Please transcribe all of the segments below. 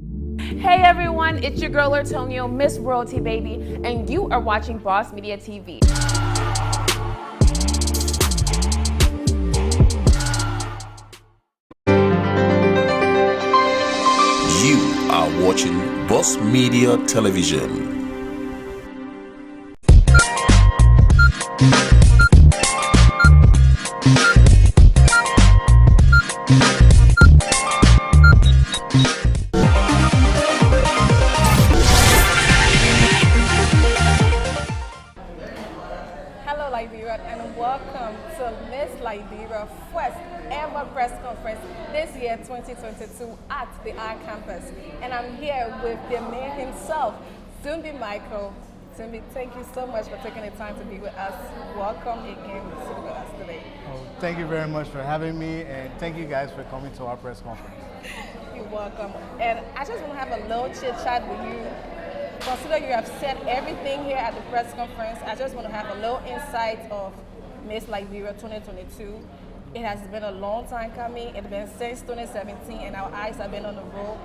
Hey everyone, it's your girl Antonio, Miss Royalty Baby, and you are watching Boss Media TV. You are watching Boss Media Television. Hello Liberia and welcome to Miss Liberia first ever press conference this year 2022 at the R campus. And I'm here with the man himself, Tumbi Michael. Tumbi, thank you so much for taking the time to be with us. Welcome again to sit with us today. Oh, thank you very much for having me, and thank you guys for coming to our press conference. You're welcome. And I just want to have a little chit chat with you. Consider you have said everything here at the press conference. I just want to have a little insight of Miss Liberia 2022. It has been a long time coming. It's been since 2017 and our eyes have been on the road.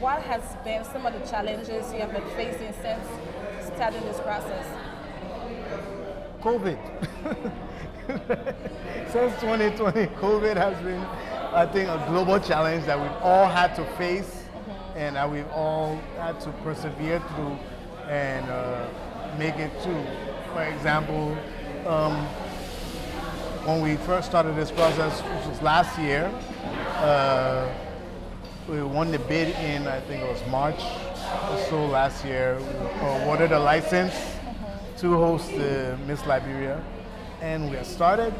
What has been some of the challenges you have been facing since starting this process? COVID. Since 2020, COVID has been, I think, a global challenge that we've all had to face. And that we've all had to persevere through and make it through. For example, when we first started this process, which was last year, we won the bid in, I think it was March or so last year. We awarded a license to host the Miss Liberia. And we had started.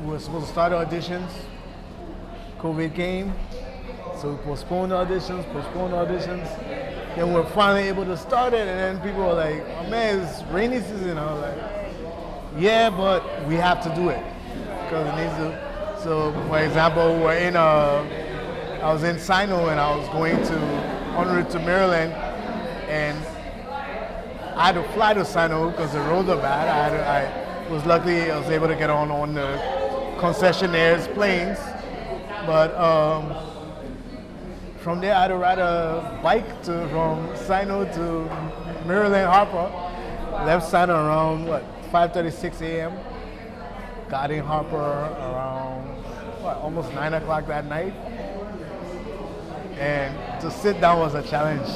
We were supposed to start auditions. COVID came. So we postponed auditions. Then we were finally able to start it, and then people were like, oh man, it's rainy season. I was like, yeah, but we have to do it. Because it needs to. So, for example, I was in Sino and I was going en route to Maryland, and I had to fly to Sino because the roads are bad. I was lucky I was able to get on the concessionaire's planes. But from there, I had to ride a bike from Sino to Maryland Harper. Wow. Left Sino around 5:36 a.m. Got in Harper around almost 9 o'clock that night. And to sit down was a challenge.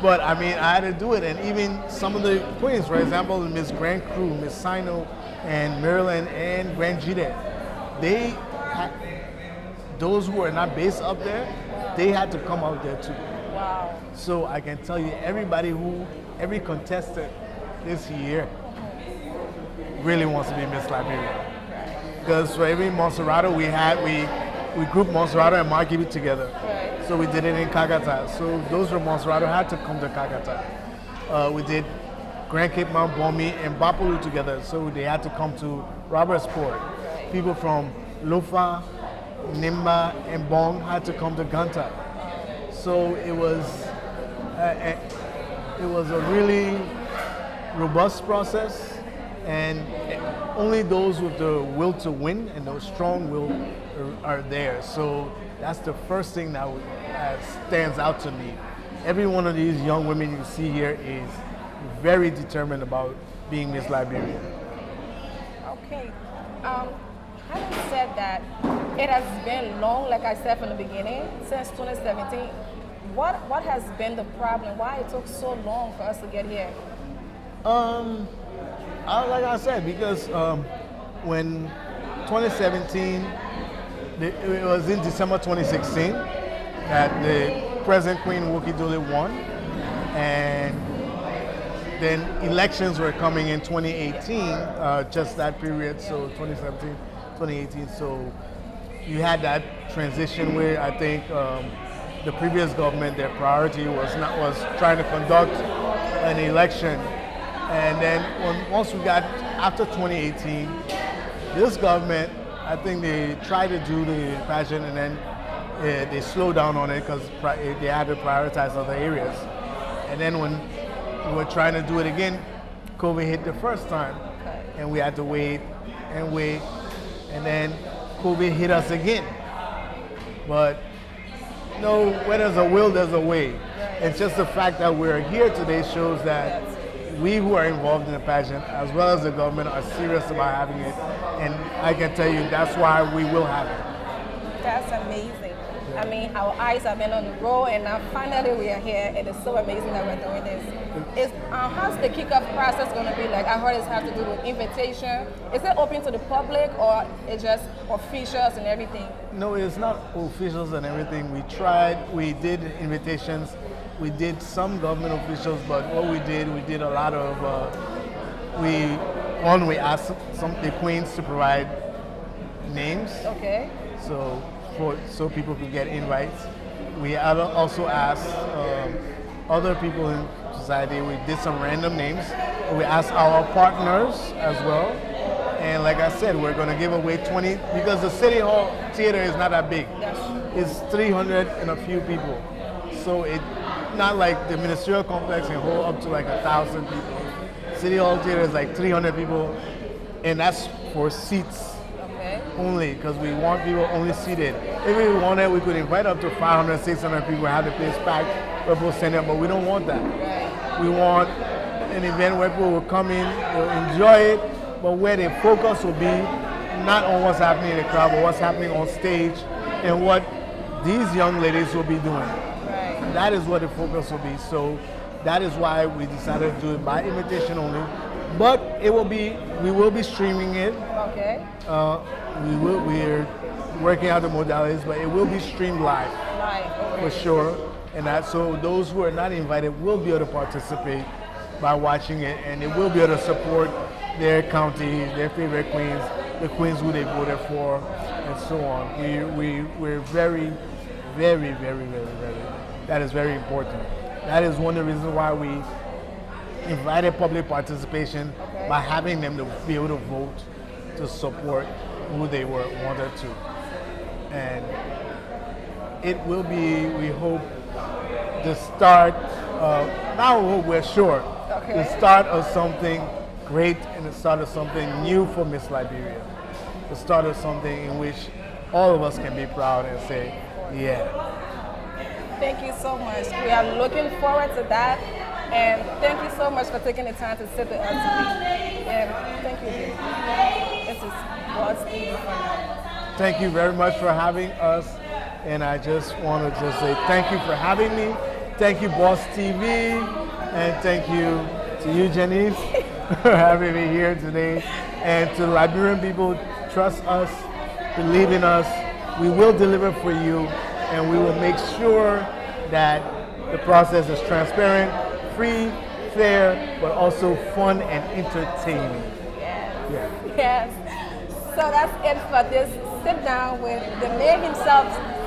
But I mean, I had to do it. And even some of the queens, for example, Miss Grand Crew, Miss Sino, and Maryland and Grand Jide, those who were not based up there, they had to come out there too. Wow. So I can tell you, every contestant this year really wants to be Miss Liberia. Because for every Monserrato we grouped Monserrato and Margibi together. Right. So we did it in Kakata. So those from Monserrato had to come to Kakata. We did Grand Cape Mount Bomi and Bapulu together. So they had to come to Robertsport. Right. People from Lofa, Nimba, and Bong had to come to Ganta. So it was a really robust process, and only those with the will to win and those strong will are there. So that's the first thing that stands out to me. Every one of these young women you see here is very determined about being Miss Liberia. Okay. Having said that, it has been long, like I said from the beginning, since 2017. What has been the problem? Why it took so long for us to get here? Like I said, because when 2017, it was in December 2016 that the present Queen Woki Dole won, and then elections were coming in 2018, just that period, so 2017. 2018, so you had that transition where I think the previous government, their priority was trying to conduct an election, and then once we got after 2018, this government, I think they tried to do the pageant and then they slowed down on it because they had to prioritize other areas, and then when we were trying to do it again, COVID hit the first time, and we had to wait, and then COVID hit us again. But no, where there's a will, there's a way. It's just the fact that we're here today shows that we who are involved in the pageant, as well as the government, are serious about having it. And I can tell you that's why we will have it. That's amazing. I mean, our eyes have been on the road, and now finally we are here. It is so amazing that we're doing this. How's the kickoff process going to be like? I heard it has to do with invitation. Is it open to the public, or it's just officials and everything? No, it's not officials and everything. We did invitations. We did some government officials, but what we did a lot of, we asked the queens to provide names. Okay. So people could get invites. We also asked other people in society. We did some random names. We asked our partners as well. And like I said, we're going to give away 20, because the City Hall Theater is not that big. It's 300 and a few people. So it's not like the Ministerial Complex can hold up to like 1,000 people. City Hall Theater is like 300 people, and that's for seats only, because we want people only seated. If we wanted, we could invite up to 500, 600 people, have the place packed, people stand up, but we don't want that. We want an event where people will come in, they'll enjoy it, but where the focus will be not on what's happening in the crowd, but what's happening on stage and what these young ladies will be doing. That is what the focus will be. So that is why we decided to do it by invitation only. But we will be streaming it. Okay. We're working out the modalities, but it will be streamed live. For sure. And so those who are not invited will be able to participate by watching it, and they will be able to support their county, their favorite queens, the queens who they voted for, and so on. We're very, very, very, very, very. That is very important. That is one of the reasons why we invited public participation, by having them to be able to vote to support who they wanted to. And it will be, we hope, the start of, now we're sure, the start of something great and the start of something new for Miss Liberia. The start of something in which all of us can be proud and say, yeah. Thank you so much. We are looking forward to that. And thank you so much for taking the time to sit with us today. And thank you. This is God's TV for now. Thank you very much for having us. And I just want to just say thank you for having me. Thank you, Boss TV. And thank you to you, Janice, for having me here today. And to Liberian people, trust us, believe in us. We will deliver for you, and we will make sure that the process is transparent, free, fair, but also fun and entertaining. Yes. So that's it for this sit down with the man himself,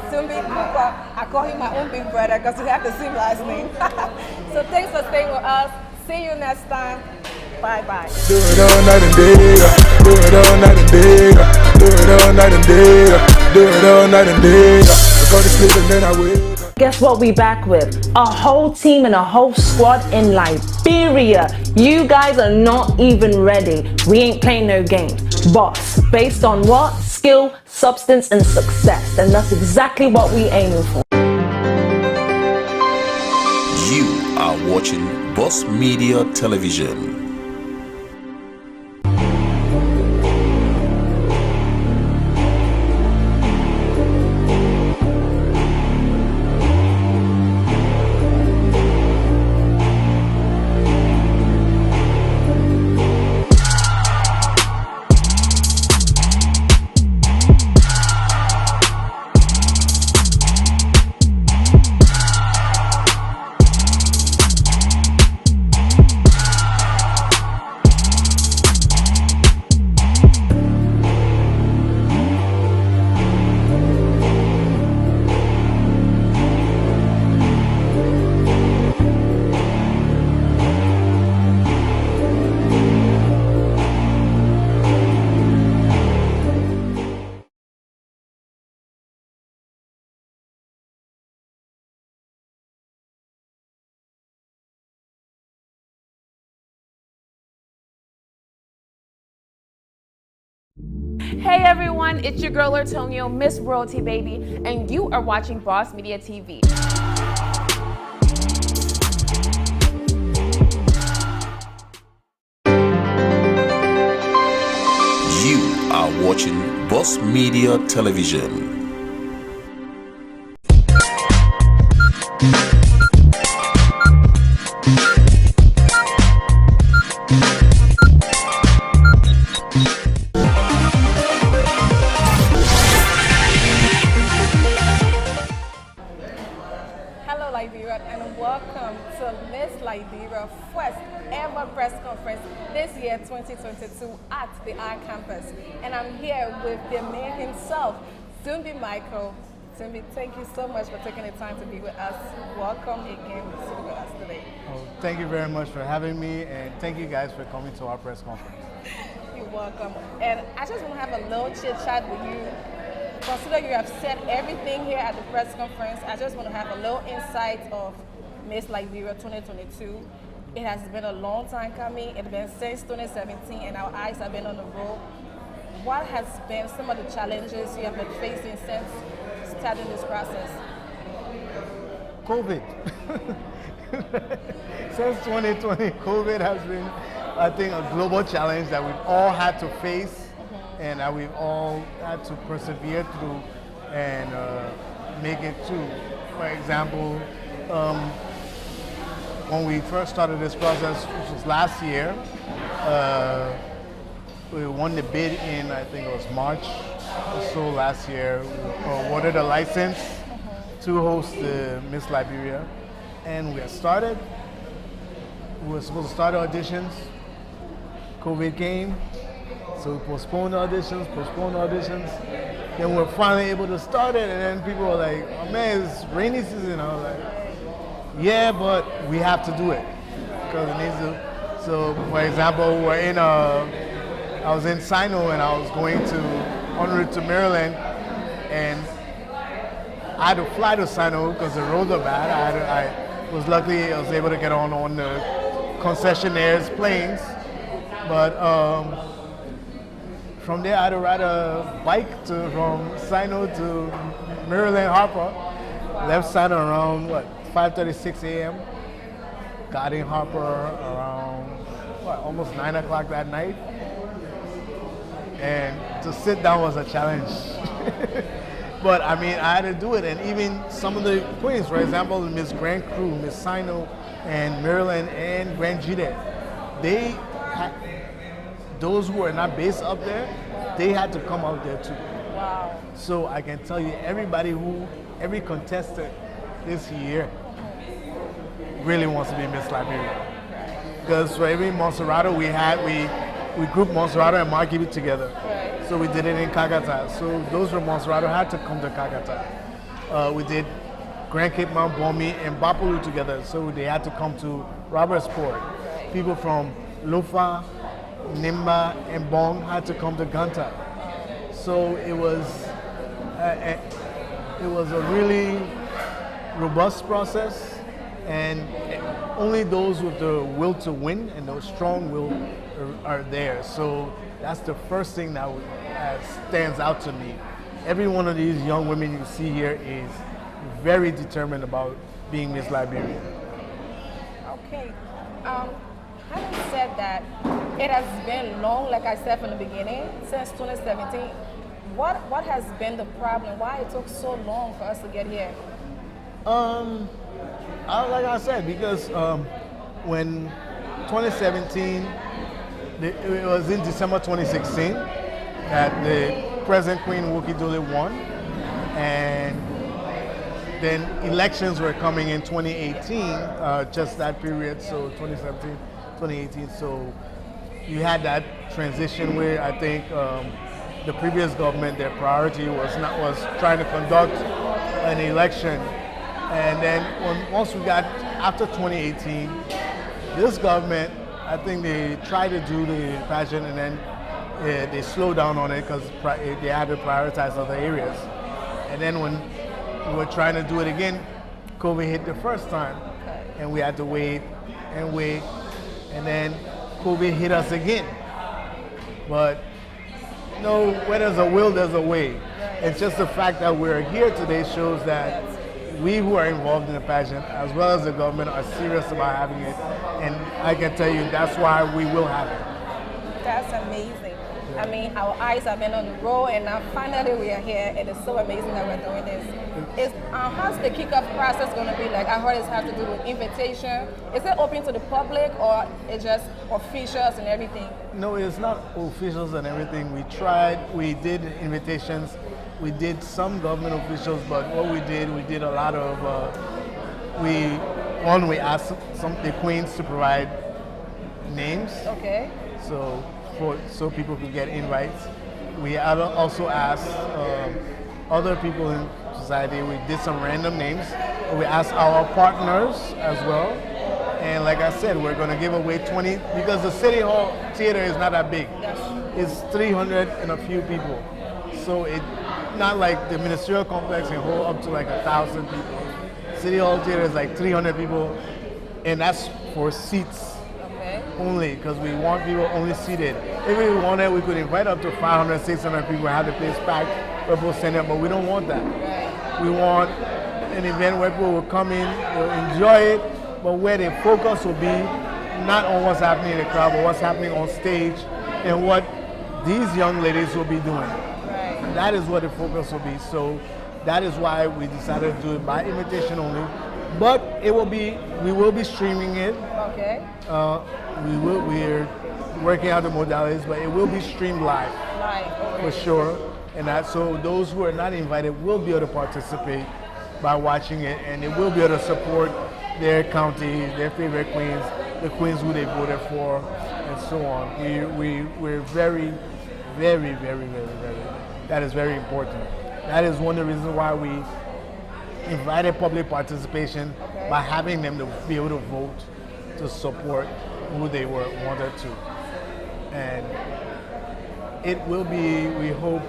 Sumbi Cooper. I call him my own big brother because we have the same last name. So thanks for staying with us. See you next time. Bye-bye. Do it all night and day. Do it all night and day. Do it all night and day. Do it all night and day. I go to sleep and then I wake. Guess what we back with? A whole team and a whole squad in Liberia. You guys are not even ready. We ain't playing no games. Boss, based on what? Skill, substance, and success. And that's exactly what we aiming for. You are watching Boss Media Television. Hey everyone, it's your girl Antonio, Miss Royalty Baby, and you are watching Boss Media TV. You are watching Boss Media Television. Hello Liberia and welcome to Miss Liberia first ever press conference this year 2022 at the I Campus. And I'm here with the man himself, Zumbi Michael. Zumbi, thank you so much for taking the time to be with us. Welcome again to be with us today. Oh, thank you very much for having me, and thank you guys for coming to our press conference. You're welcome. And I just want to have a little chit chat with you. Consider you have said everything here at the press conference. I just want to have a little insight of Miss Liberia 2022. It has been a long time coming. It's been since 2017 and our eyes have been on the road. What has been some of the challenges you have been facing since starting this process? COVID. Since 2020, COVID has been, I think, a global challenge that we've all had to face. And that we've all had to persevere through and make it through. For example, when we first started this process, which was last year, we won the bid in, I think it was March or so last year. We were awarded a license to host the Miss Liberia. And we had started. We were supposed to start auditions. COVID came. So we postponed auditions. Then we were finally able to start it, and then people were like, oh man, it's rainy season. I was like, yeah, but we have to do it because it needs to. So for example, I was in Sino and I was going en route to Maryland, and I had to fly to Sino because the roads are bad. I was lucky I was able to get on the concessionaire's planes, but from there, I had to ride a bike from Sino to Maryland Harper. Wow. Left Sino around 5:36 a.m. Got in Harper around almost 9 o'clock that night. And to sit down was a challenge. But I mean, I had to do it. And even some of the queens, for example, Miss Grand Crew, Miss Sino, and Maryland and Grand Jide, those who are not based up there, they had to come out there too. Wow. So I can tell you, every contestant this year really wants to be Miss Liberia. Because for every Monserrato we grouped Monserrato and Margibi together. Right. So we did it in Kakata. So those from Monserrato had to come to Kakata. We did Grand Cape Mount Bomi and Bapulu together. So they had to come to Robertsport. Right. People from Lofa, Nimba and Bong had to come to Ganta. So it was a really robust process, and only those with the will to win and the strong will are there. So that's the first thing that stands out to me. Every one of these young women you see here is very determined about being Miss Liberia. Okay. Having said that, it has been long, like I said from the beginning, since 2017. What has been the problem? Why it took so long for us to get here? Like I said, because when 2017, it was in December 2016 that the present Queen Woki Dole won, and then elections were coming in 2018, just that period, so 2017. 2018, so you had that transition where I think the previous government, their priority was trying to conduct an election, and then once we got after 2018, this government, I think they tried to do the pageant and then they slowed down on it because they had to prioritize other areas, and then when we were trying to do it again, COVID hit the first time, and we had to wait and wait. And then COVID hit us again. But no, where there's a will, there's a way. It's just the fact that we're here today shows that we who are involved in the pageant, as well as the government, are serious about having it. And I can tell you that's why we will have it. That's amazing. I mean, our eyes have been on the road, and now finally we are here. It is so amazing that we're doing this. How's the kickoff process going to be like? I heard it has to do with invitation. Is it open to the public, or it's just officials and everything? No, it's not officials and everything. We did invitations. We did some government officials, but what we did a lot of, we asked the queens to provide names. Okay. So people could get invites. We also asked other people in society. We did some random names. We asked our partners as well. And like I said, we're going to give away 20, because the City Hall Theater is not that big. It's 300 and a few people. So it's not like the Ministerial Complex can hold up to like 1,000 people. City Hall Theater is like 300 people, and that's for seats only, because we want people only seated. If we wanted, we could invite up to 500, 600 people and have the place packed, people stand up, but we don't want that. We want an event where people will come in, will enjoy it, but where the focus will be not on what's happening in the crowd, but what's happening on stage and what these young ladies will be doing. That is what the focus will be. So that is why we decided to do it by invitation only. But we will be streaming it. Okay. We're working out the modalities, but it will be streamed live. For sure. And so those who are not invited will be able to participate by watching it, and they will be able to support their county, their favorite queens, the queens who they voted for, and so on. We're very, very, very, very, very. That is very important. That is one of the reasons why we invited public participation, by having them to be able to vote to support who they wanted to. And it will be, we hope,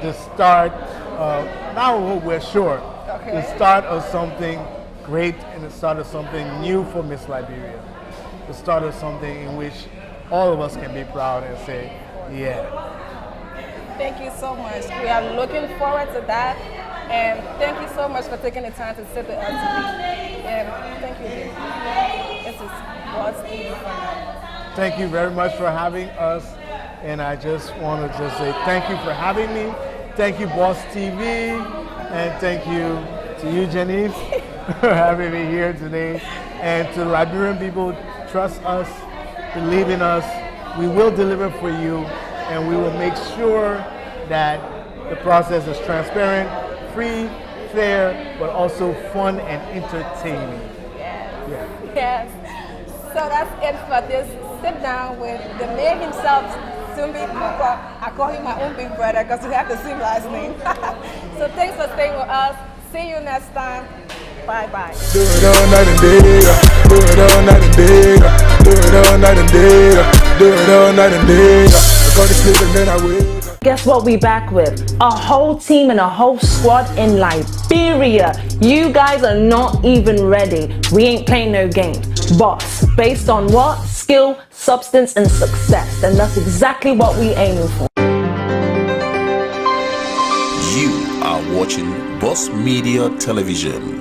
the start of, now we hope, we're sure, the start of something great and the start of something new for Miss Liberia. The start of something in which all of us can be proud and say, yeah. Thank you so much. We are looking forward to that. And thank you so much for taking the time to sit with us today. And thank you. This is Boss TV for now. Thank you very much for having us. And I just want to just say thank you for having me. Thank you, Boss TV. And thank you to you, Janice, for having me here today. And to Liberian people, trust us, believe in us. We will deliver for you. And we will make sure that the process is transparent, free, fair, but also fun and entertaining. Yes. So that's it for this sit down with the man himself, Sumbi Cooper. I call him my own big brother because we have the same last name. So thanks for staying with us. See you next time. Bye-bye. Do it all night and day. Do it all night and day. Do it all night and day. Do it all night and day. I go to sleep and then I wake. Guess what we back with? A whole team and a whole squad in Liberia. You guys are not even ready. We ain't playing no games. Boss, based on what? Skill, substance, and success. And that's exactly what we aiming for. You are watching Boss Media Television.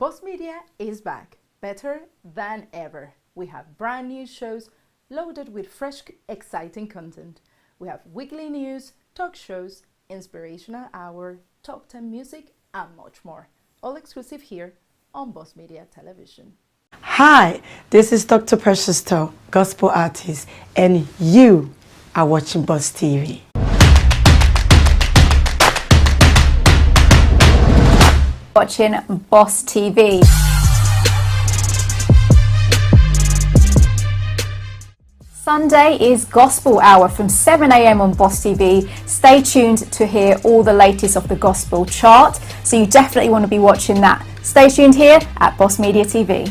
Boss Media is back, better than ever. We have brand new shows loaded with fresh, exciting content. We have weekly news, talk shows, inspirational hour, top 10 music, and much more. All exclusive here on Boss Media Television. Hi, this is Dr. Precious Toe, gospel artist, and you are watching Boss TV. Watching Boss TV. Sunday is Gospel Hour from 7 a.m. on Boss TV. Stay tuned to hear all the latest of the gospel chart, so you definitely want to be watching that. Stay tuned here at Boss Media TV.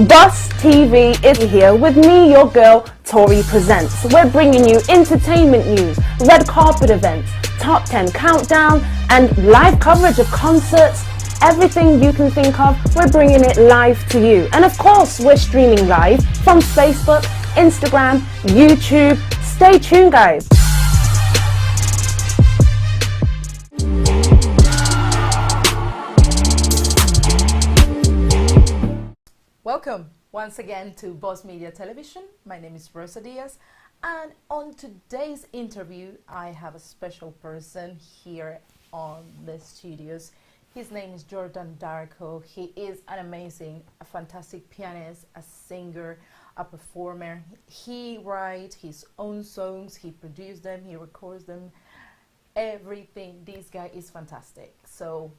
Boss TV is here with me, your girl, Tori Presents. We're bringing you entertainment news, red carpet events, top 10 countdown, and live coverage of concerts. Everything you can think of, we're bringing it live to you. And of course, we're streaming live from Facebook, Instagram, YouTube. Stay tuned, guys. Welcome once again to Boss Media Television. My name is Rosa Diaz, and on today's interview, I have a special person here on the studios. His name is Jordan Darko. He is an amazing, a fantastic pianist, a singer, a performer. He writes his own songs, he produces them, he records them, everything. This guy is fantastic. So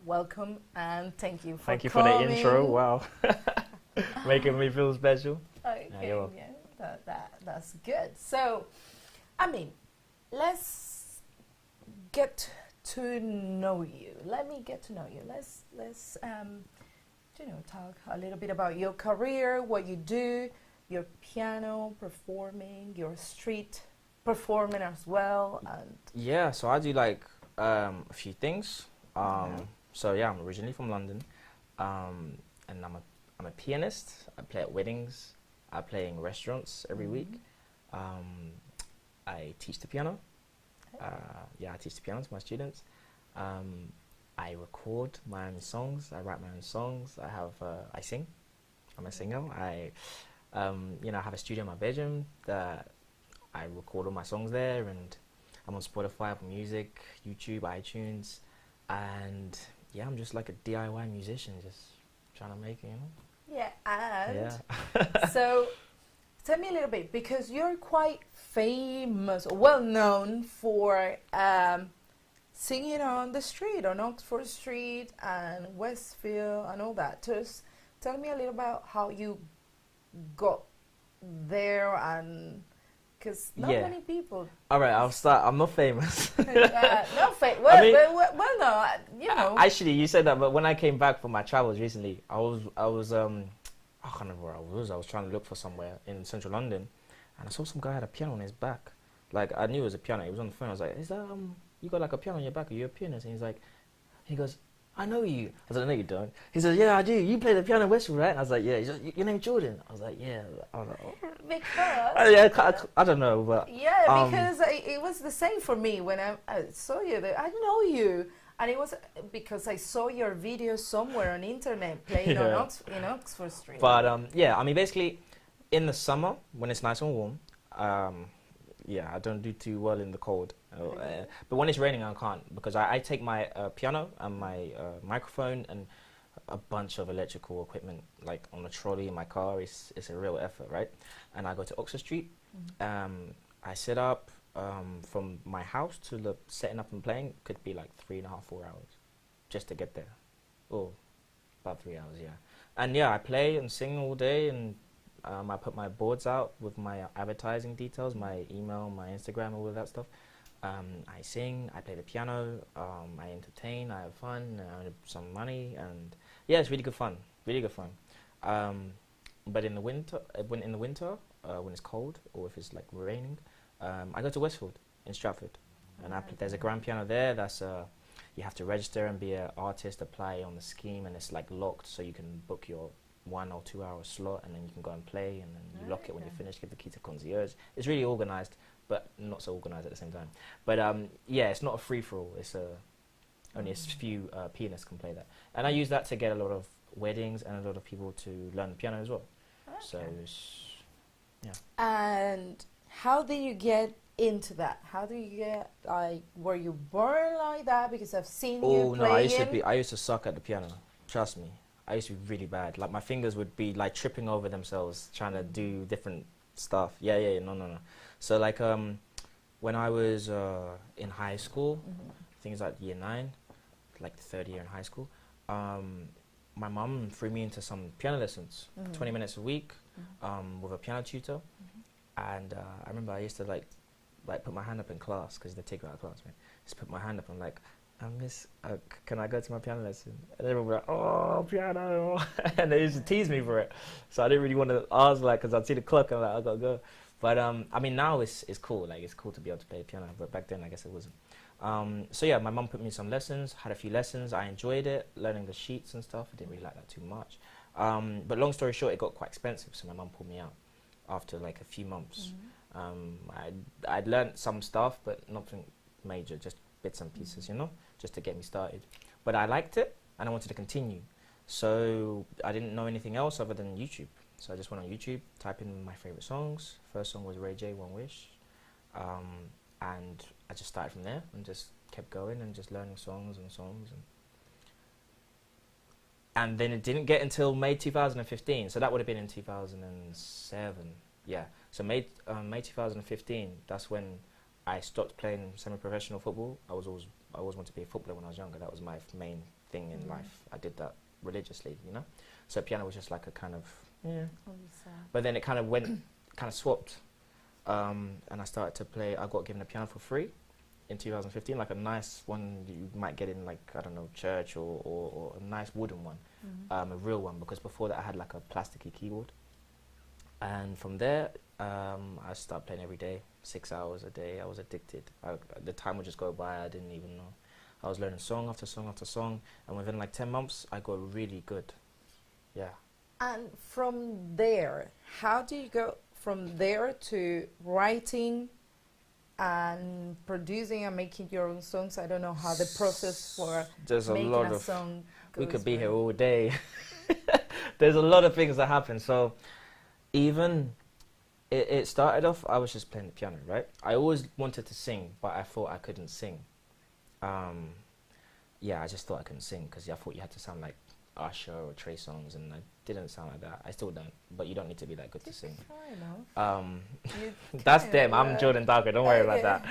welcome and thank you for Thank you coming. for the intro. Wow. Making me feel special. Okay, you're yeah, that's good. So, I mean, let's get to know you. Let me get to know you. Let's talk a little bit about your career, what you do, your piano performing, your street performing as well, and Yeah, so I do like a few things. So yeah, I'm originally from London, and I'm a pianist. I play at weddings. I play in restaurants every week. I teach the piano. I teach the piano to my students. I record my own songs. I write my own songs. I sing. I'm a singer. I have a studio in my bedroom that I record all my songs there, and I'm on Spotify, Apple Music, YouTube, iTunes, and yeah, I'm just like a DIY musician, just trying to make it, yeah, and Yeah. so tell me a little bit, because you're quite famous, well known for singing on the street, on Oxford Street and Westfield and all that. Just tell me a little about how you got there, and because not many people. All right, I'll start. I'm not famous. No fake. Well, I mean, well, no, you know. Actually, you said that, but when I came back from my travels recently, I was I can't remember where I was. I was trying to look for somewhere in central London, and I saw some guy had a piano on his back. Like, I knew it was a piano. He was on the phone. I was like, "Is that you got like a piano on your back? Are you a pianist?" And he goes, "I know you." I said, "No, you don't." He says, "Yeah, I do. You play the piano at Westwood, right?" And I was like, "Yeah." He says, "Your name's Jordan?" I was like, "Yeah." I was like, "Oh." Because I don't know, but yeah, because it was the same for me when I saw you. I know you, and it was because I saw your video somewhere on internet playing on in Oxford Street. But yeah, I mean, basically, in the summer when it's nice and warm, I don't do too well in the cold. But when it's raining, I can't, because I take my piano and my microphone and a bunch of electrical equipment, like on a trolley in my car. It's a real effort, right? And I go to Oxford Street. I set up from my house to the setting up and playing could be like 3.5, 4 hours just to get there. Oh, about 3 hours, yeah. And yeah, I play and sing all day, and I put my boards out with my advertising details, my email, my Instagram, all of that stuff. I sing, I play the piano, I entertain, I have fun, I earn some money, and yeah, it's really good fun, really good fun. But in the winter, when it's cold or if it's like raining, I go to Westfield in Stratford, and there's a grand piano there. That's you have to register and be an artist, apply on the scheme, and it's like locked, so you can book your 1 or 2 hour slot, and then you can go and play, and then you lock it when you're finished, give the key to concierge. It's really organized, but not so organized at the same time. But yeah, it's not a free-for-all. It's only a few pianists can play that, and I use that to get a lot of weddings and a lot of people to learn the piano as well. Okay. So yeah. And how did you get into that? How do you get, like, were you born like that? Because I've seen you Oh no, playing. I used to suck at the piano. Trust me, I used to be really bad. Like my fingers would be like tripping over themselves trying to do different stuff. Yeah. No. So like when I was in high school, things like year 9, like the third year in high school, my mum threw me into some piano lessons, 20 minutes a week, with a piano tutor. And I remember I used to like put my hand up in class because they take me out of class, man. Just put my hand up and like, miss, can I go to my piano lesson? And everyone would be like, oh, piano. And they used to tease me for it. So I didn't really want to ask, like, because I'd see the clock and I'm like, I gotta go. But I mean, now it's cool. Like, it's cool to be able to play piano. But back then, I guess it wasn't. So yeah, my mum put me in some lessons, had a few lessons. I enjoyed it, learning the sheets and stuff. I didn't really like that too much. But long story short, it got quite expensive. So my mum pulled me out after like a few months. I'd learned some stuff, but nothing major, just bits and pieces, you know, just to get me started. But I liked it and I wanted to continue. So I didn't know anything else other than YouTube. So I just went on YouTube, typed in my favorite songs. First song was Ray J, One Wish. And I just started from there and just kept going and just learning songs. And then it didn't get until May 2015. So that would have been in 2007. Yeah. So May 2015, that's when I stopped playing semi-professional football. I always wanted to be a footballer when I was younger. That was my main thing in life. I did that religiously, you know. So piano was just like a kind of, yeah. But then it kind of swapped. And I started to play, I got given a piano for free in 2015, like a nice one you might get in, like, I don't know, church or a nice wooden one, a real one, because before that I had like a plasticky keyboard. And from there, I started playing every day, 6 hours a day. I was addicted. The time would just go by, I didn't even know. I was learning song after song after song, and within like 10 months, I got really good. Yeah. And from there, how do you go from there to writing and producing and making your own songs? I don't know how the process for making a song goes. We could be here all day. There's a lot of things that happen. So even it started off, I was just playing the piano, right? I always wanted to sing, but I thought I couldn't sing. Yeah, I just thought I couldn't sing because I thought you had to sound like Usher or Trey Songz, and I didn't sound like that. I still don't, but you don't need to be that good to sing. That's them. I'm Jordan Darker. Don't worry about that.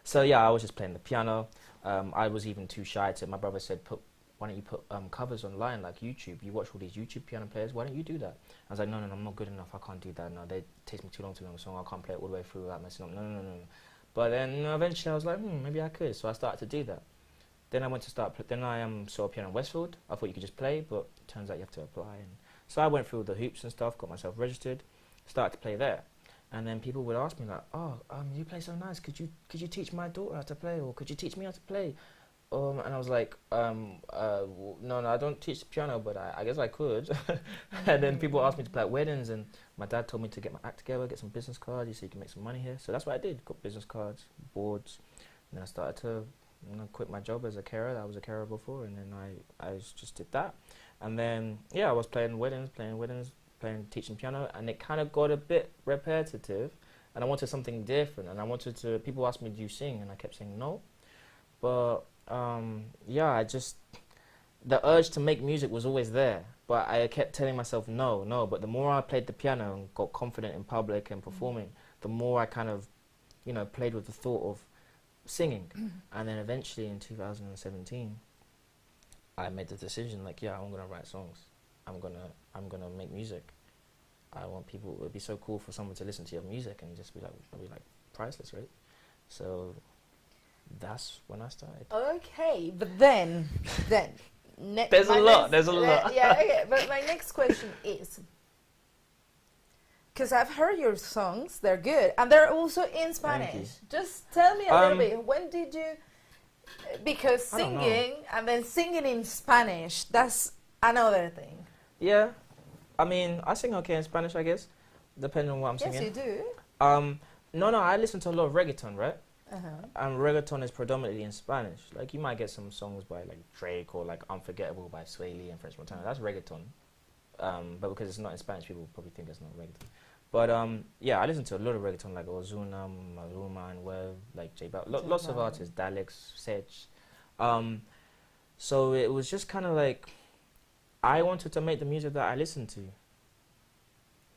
So yeah, I was just playing the piano. I was even too shy to. My brother said, why don't you put covers online like YouTube? You watch all these YouTube piano players. Why don't you do that? I was like, no, I'm not good enough. I can't do that. No, they take me too long to learn a song. I can't play it all the way through without messing up. No. But then eventually I was like, maybe I could. So I started to do that. Then I went to then I saw a piano in Westfield. I thought you could just play, but it turns out you have to apply. And so I went through the hoops and stuff, got myself registered, started to play there. And then people would ask me like, you play so nice. Could you teach my daughter how to play, or could you teach me how to play? And I was like, no, I don't teach the piano, but I guess I could. And then people asked me to play at weddings, and my dad told me to get my act together, get some business cards. He said you can make some money here. So that's what I did. Got business cards, boards, and then I started to quit my job as a carer. I was a carer before, and then I just did that. And then I was playing weddings, teaching piano, and it kind of got a bit repetitive, and I wanted something different, and I wanted to. People asked me, "Do you sing?" And I kept saying no, but I just the urge to make music was always there, but I kept telling myself no. But the more I played the piano and got confident in public and performing, the more I kind of, played with the thought of singing. And then eventually in 2017 I made the decision, like, I'm gonna write songs, I'm gonna make music. I want people, it would be so cool for someone to listen to your music and just be like priceless, right? So that's when I started. Okay, but then there's a lot. Yeah, okay, but my next question is, because I've heard your songs, they're good, and they're also in Spanish. Just tell me a little bit, when did you, because singing and then singing in Spanish, that's another thing. Yeah, I mean, I sing okay in Spanish, I guess, depending on what I'm singing. Yes, you do. No, I listen to a lot of reggaeton, right? And reggaeton is predominantly in Spanish. Like, you might get some songs by like Drake or like Unforgettable by Sway Lee and French Montana. That's reggaeton. But because it's not in Spanish, people probably think it's not reggaeton. But yeah, I listen to a lot of reggaeton like Ozuna, Maluma, and Wev, like J Balvin, lots of artists, Daleks, Sedge. So it was just kind of like I wanted to make the music that I listened to. Do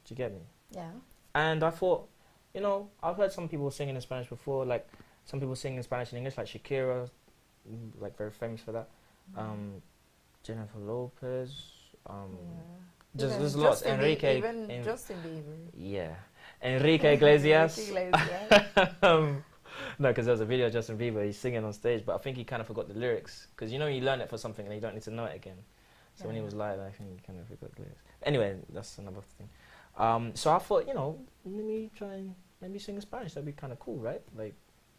you get me? Yeah. And I thought, you know, I've heard some people singing in Spanish before, like some people sing in Spanish and English, like Shakira, like very famous for that. Jennifer Lopez. There's lots. Enrique. Even Justin Bieber. Yeah. Enrique Iglesias. Enrique Iglesias. No, because there was a video of Justin Bieber, he's singing on stage, but I think he kind of forgot the lyrics. Because you know you learn it for something and you don't need to know it again. So when he was live, I think he kind of forgot the lyrics. Anyway, that's another thing. So I thought, you know, let me try and maybe sing in Spanish. That'd be kind of cool, right? Like,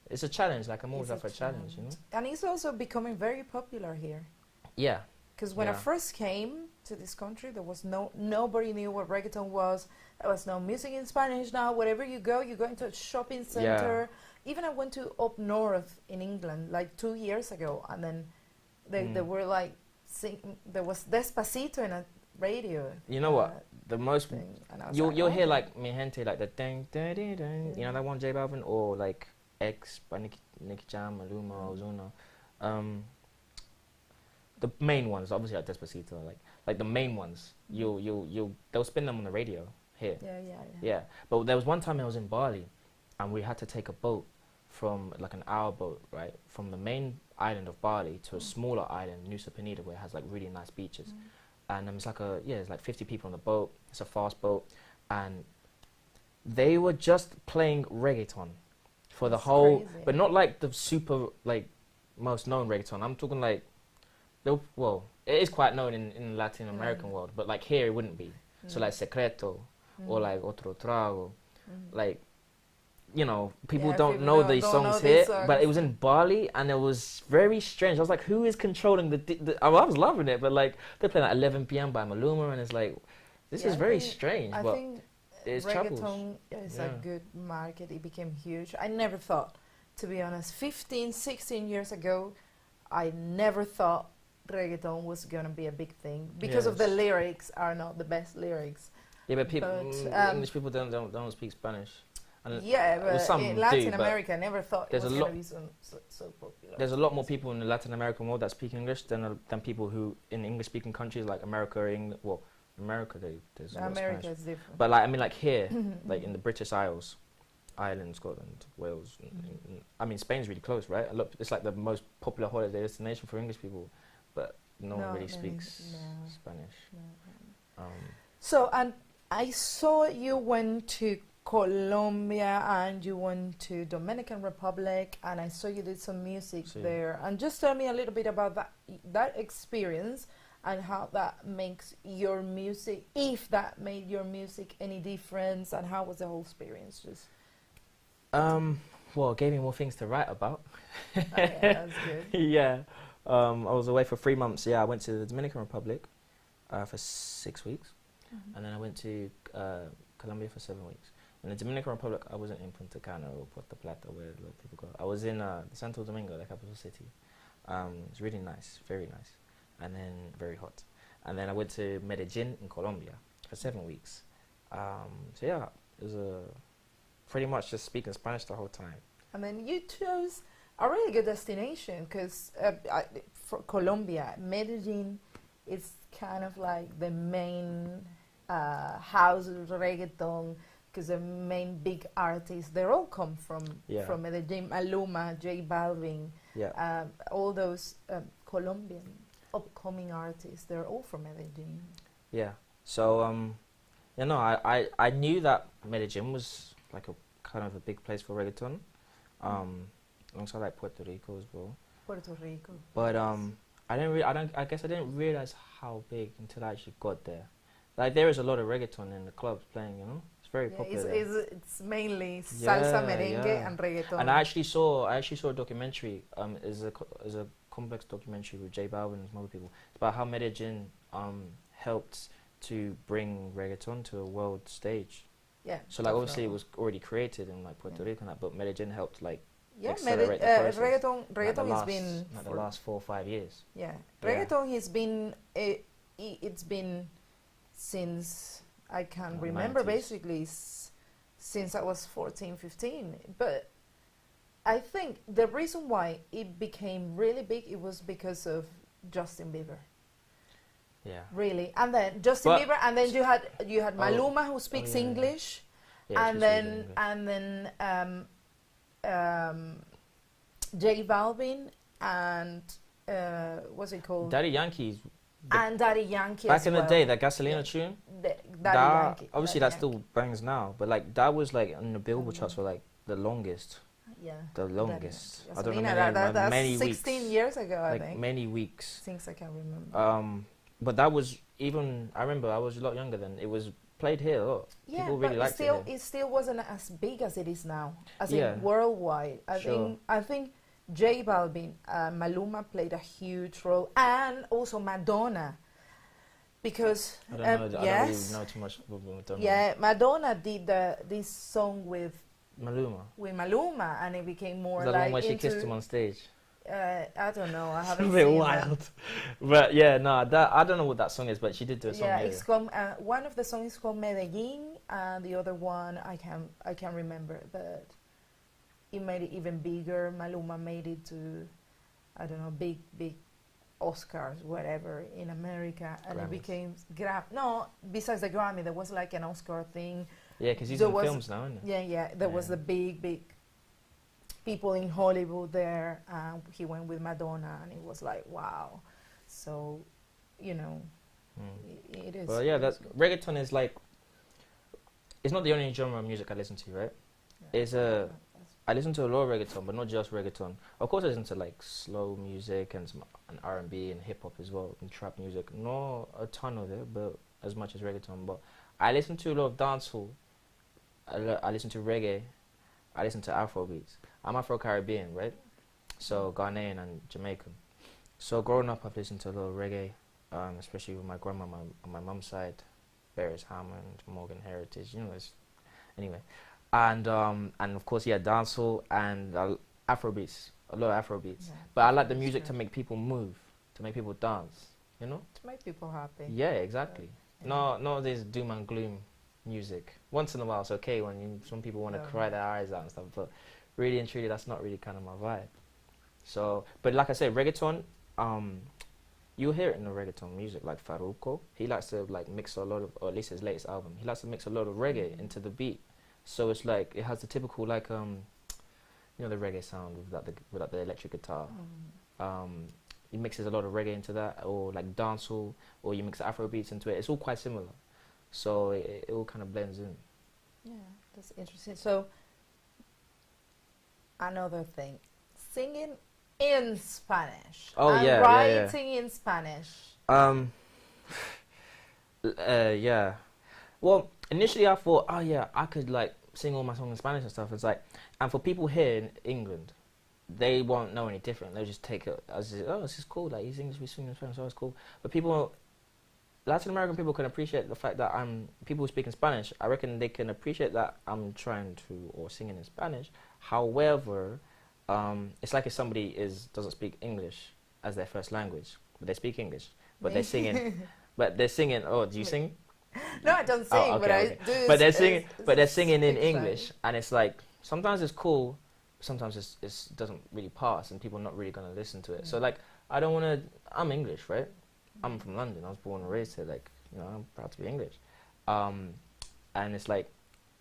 it's a challenge. Like, I'm always up for a challenge, you know? And it's also becoming very popular here. Yeah. Because when I first came to this country, there was nobody knew what reggaeton was. There was no music in Spanish. Now, wherever you go into a shopping center. Even I went to up north in England like 2 years ago, and then they were like, there was Despacito in a radio. You know what? The most you'll hear like Mi Gente, like the ding ding ding ding. You know that one, J Balvin, or like X by Nicky Jam, Maluma, Ozuna. The main ones, obviously, like Despacito, like the main ones. They'll spin them on the radio here. Yeah. But there was one time I was in Bali, and we had to take a boat from like an hour boat, right, from the main island of Bali to a smaller island, Nusa Penida, where it has like really nice beaches. And it's like it's like 50 people on the boat. It's a fast boat, and they were just playing reggaeton for the whole, crazy. But not like the super like most known reggaeton. I'm talking like, well, it is quite known in Latin American world, but like here it wouldn't be. So like Secreto or like Otro Trago, like, you know, people don't know these songs here, but it was in Bali and it was very strange. I was like, who is controlling I was loving it, but like they're playing at 11 p.m. by Maluma, and it's like, this is very strange. I but think it's reggaeton is a good market. It became huge. I never thought, to be honest, 15, 16 years ago, I never thought reggaeton was going to be a big thing because of the lyrics are not the best lyrics. Yeah, but English people don't speak Spanish. And but in Latin America, I never thought it was going to be so popular. There's a lot more people in the Latin American world that speak English than people who in English-speaking countries like America or England. Well, America, there's a lot of Spanish. Is different. But like, I mean, like here, like in the British Isles, Ireland, Scotland, Wales. I mean, Spain's really close, right? It's like the most popular holiday destination for English people, but no one really speaks Spanish. So, and I saw you went to Colombia and you went to Dominican Republic, and I saw you did some music there. And just tell me a little bit about that experience and how that makes your music, if that made your music any difference, and how was the whole experience? Just well, it gave me more things to write about. That's good. Yeah. I was away for 3 months. Yeah, I went to the Dominican Republic for 6 weeks, and then I went to Colombia for 7 weeks. In the Dominican Republic, I wasn't in Punta Cana or Puerto Plata, where a lot of people go. I was in Santo Domingo, the capital city. It's really nice, very nice, and then very hot. And then I went to Medellin in Colombia for 7 weeks. So yeah, it was pretty much just speaking Spanish the whole time. And then you chose a really good destination, because for Colombia, Medellin is kind of like the main house of reggaeton, because the main big artists, they all come from Medellin. Maluma, J Balvin, all those Colombian upcoming artists, they're all from Medellin. Yeah. So I knew that Medellin was like a kind of a big place for reggaeton, alongside like Puerto Rico as well. Puerto Rico. But I guess I didn't realize how big until I actually got there. Like, there is a lot of reggaeton in the clubs playing, you know. It's very popular. It's mainly salsa, merengue, and reggaeton. And I actually saw a documentary. Is a complex documentary with J Balvin and some other people. It's about how Medellin helped to bring reggaeton to a world stage. Yeah. So like, obviously it was already created in like Puerto Rico and that, but Medellin helped like accelerate the process. Reggaeton has been like the last 4 or 5 years. Yeah. Reggaeton has been it's been since I can remember 90s. basically since I was 14, 15. But I think the reason why it became really big, it was because of Justin Bieber. Yeah. Really, and then Justin Bieber, and then you had Maluma, who speaks English, and then J Balvin, and what's it called? Daddy Yankee's. And Daddy Yankee. Back as in well. the day, that Gasolina tune. Daddy Yankee. Obviously, Daddy that still bangs now, but like that was like on the Billboard charts for like the longest. Yeah. The longest. Gasolina, I don't know that's many 16 weeks. years ago, I like think. Many weeks. Things I can't remember. But that was even. I remember I was a lot younger then. It was played here a lot. Yeah, People really but liked it still wasn't as big as it is now, as Yeah. in worldwide. Sure. I think J Balvin, Maluma played a huge role, and also Madonna, because I don't know. I don't really know too much about Madonna. Yeah, Madonna did this song with Maluma, and it became more is that like the one where she into, kissed him on stage? I don't know. I It's a haven't bit seen wild. that. But yeah, no, that I don't know what that song is, but she did do a song. Yeah, here. it's called one of the songs is called Medellin, and the other one I can't remember, but it made it even bigger. Maluma made it to, I don't know, big Oscars, whatever, in America, and Grammys. it became no. Besides the Grammy, there was like an Oscar thing. Yeah, because he's There in was- films now, isn't he? Yeah. There was the big people in Hollywood there. He went with Madonna, and it was like, wow. So, you know, it is. Well, yeah, that's reggaeton is like. It's not the only genre of music I listen to, right? Yeah. I listen to a lot of reggaeton, but not just reggaeton. Of course, I listen to like slow music and R&B and hip hop as well, and trap music. Not a ton of it, but as much as reggaeton. But I listen to a lot of dancehall. I listen to reggae. I listen to Afrobeats. I'm Afro-Caribbean, right? So Ghanaian and Jamaican. So growing up, I've listened to a lot of reggae, especially with my grandma on my mum's side, Beres Hammond, Morgan Heritage, you know. Anyway, and of course, yeah, dancehall and Afrobeats, a lot of Afrobeats. Yeah, but I like the music to make people move, to make people dance, you know. To make people happy. Yeah, exactly. Not this doom and gloom music. Once in a while, it's okay when some people want to cry their eyes out and stuff, but really and truly, that's not really kind of my vibe. So, but like I said, reggaeton, you'll hear it in the reggaeton music, like Faruko. He likes to like mix a lot of, or at least his latest album, he likes to mix a lot of reggae into the beat. So it's like, it has the typical like, you know, the reggae sound without the electric guitar. He mixes a lot of reggae into that, or like dancehall, or you mix Afro beats into it. It's all quite similar. So it all kind of blends in. Yeah, that's interesting. So, another thing, singing in Spanish. Oh, and yeah, writing in Spanish. Yeah. Well, initially I thought, oh yeah, I could like sing all my songs in Spanish and stuff. It's like, and for people here in England, they won't know any different. They'll just take it as, oh, this is cool. Like he's English, we sing in Spanish, so it's cool. But people, Latin American people can appreciate the fact that people who speak in Spanish. I reckon they can appreciate that I'm trying to or singing in Spanish. However, it's like if somebody doesn't speak English as their first language, but they speak English, but they're singing. But they're singing. Oh, do you sing? No, I don't sing, but I do. But they're singing. But they're singing in English, and it's like sometimes it's cool, sometimes it doesn't really pass, and people are not really gonna listen to it. So like, I don't want to. I'm English, right? I'm from London. I was born and raised here. Like, you know, I'm proud to be English. And it's like,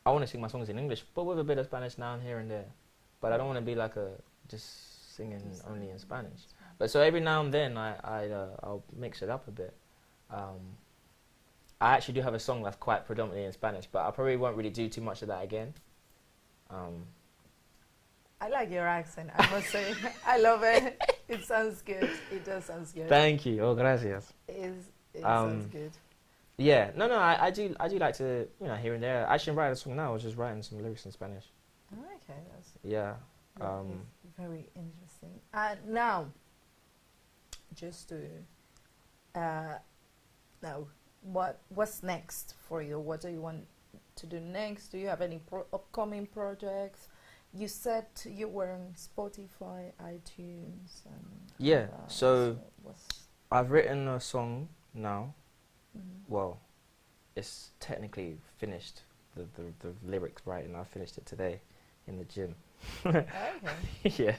I want to sing my songs in English, but with a bit of Spanish now and here and there. But I don't want to be like just singing only in Spanish. But so every now and then I'll mix it up a bit. I actually do have a song that's quite predominantly in Spanish, but I probably won't really do too much of that again. I like your accent, I must say. I love it. It sounds good. It does sound good. Thank you. Oh, gracias. It sounds good. Yeah. No, I do like to, you know, here and there. I actually write a song now. I was just writing some lyrics in Spanish. Okay, that's very interesting. Now, just to now, what's next for you? What do you want to do next? Do you have any upcoming projects? You said you were on Spotify, iTunes. Yeah. So I've written a song now. Mm-hmm. Well, it's technically finished, the lyrics right, and I finished it today in the gym. Okay. Yeah.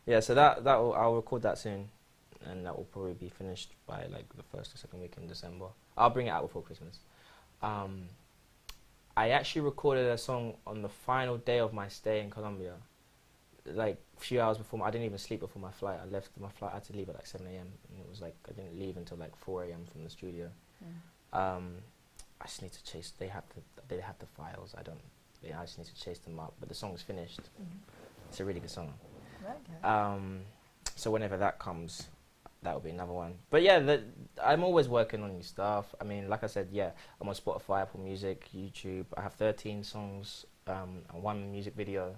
Yeah. So I'll record that soon, and that will probably be finished by like the first or second week in December. I'll bring it out before Christmas. I actually recorded a song on the final day of my stay in Colombia, like a few hours before. I didn't even sleep before my flight. I left my flight. I had to leave at like 7 a.m. and it was like I didn't leave until like 4 a.m. from the studio. I just need to chase. They have the files. I just need to chase them up. But the song's finished. It's a really good song. Okay. So whenever that comes, that will be another one. But yeah, I'm always working on new stuff. I mean, like I said, yeah, I'm on Spotify, Apple Music, YouTube. I have 13 songs and 1 music video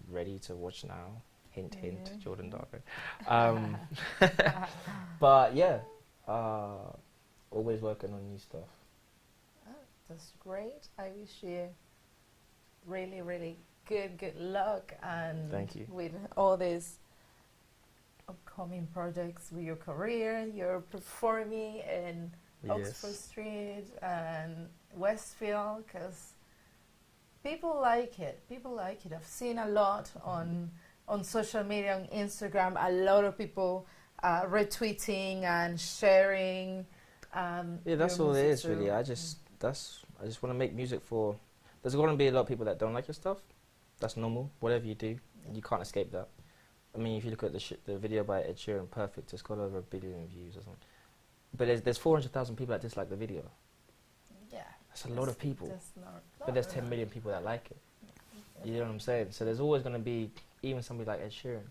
ready to watch now. Hint, hint, Jordan Darko. But yeah, always working on new stuff. Oh, that's great. I wish you really, really good luck, and thank you with all these upcoming projects with your career. You're performing in Oxford Street and Westfield because people like it. People like it. I've seen a lot on social media, on Instagram. A lot of people retweeting and sharing. Yeah, that's all it is, really. I just want to make music for. There's going to be a lot of people that don't like your stuff. That's normal. Whatever you do, you can't escape that. I mean, if you look at the video by Ed Sheeran, Perfect, it's got over 1 billion views or something. But there's 400,000 people that dislike the video. Yeah. That's a lot of people. Not but there's 10 million people that like it. You know what I'm saying? So there's always going to be, even somebody like Ed Sheeran.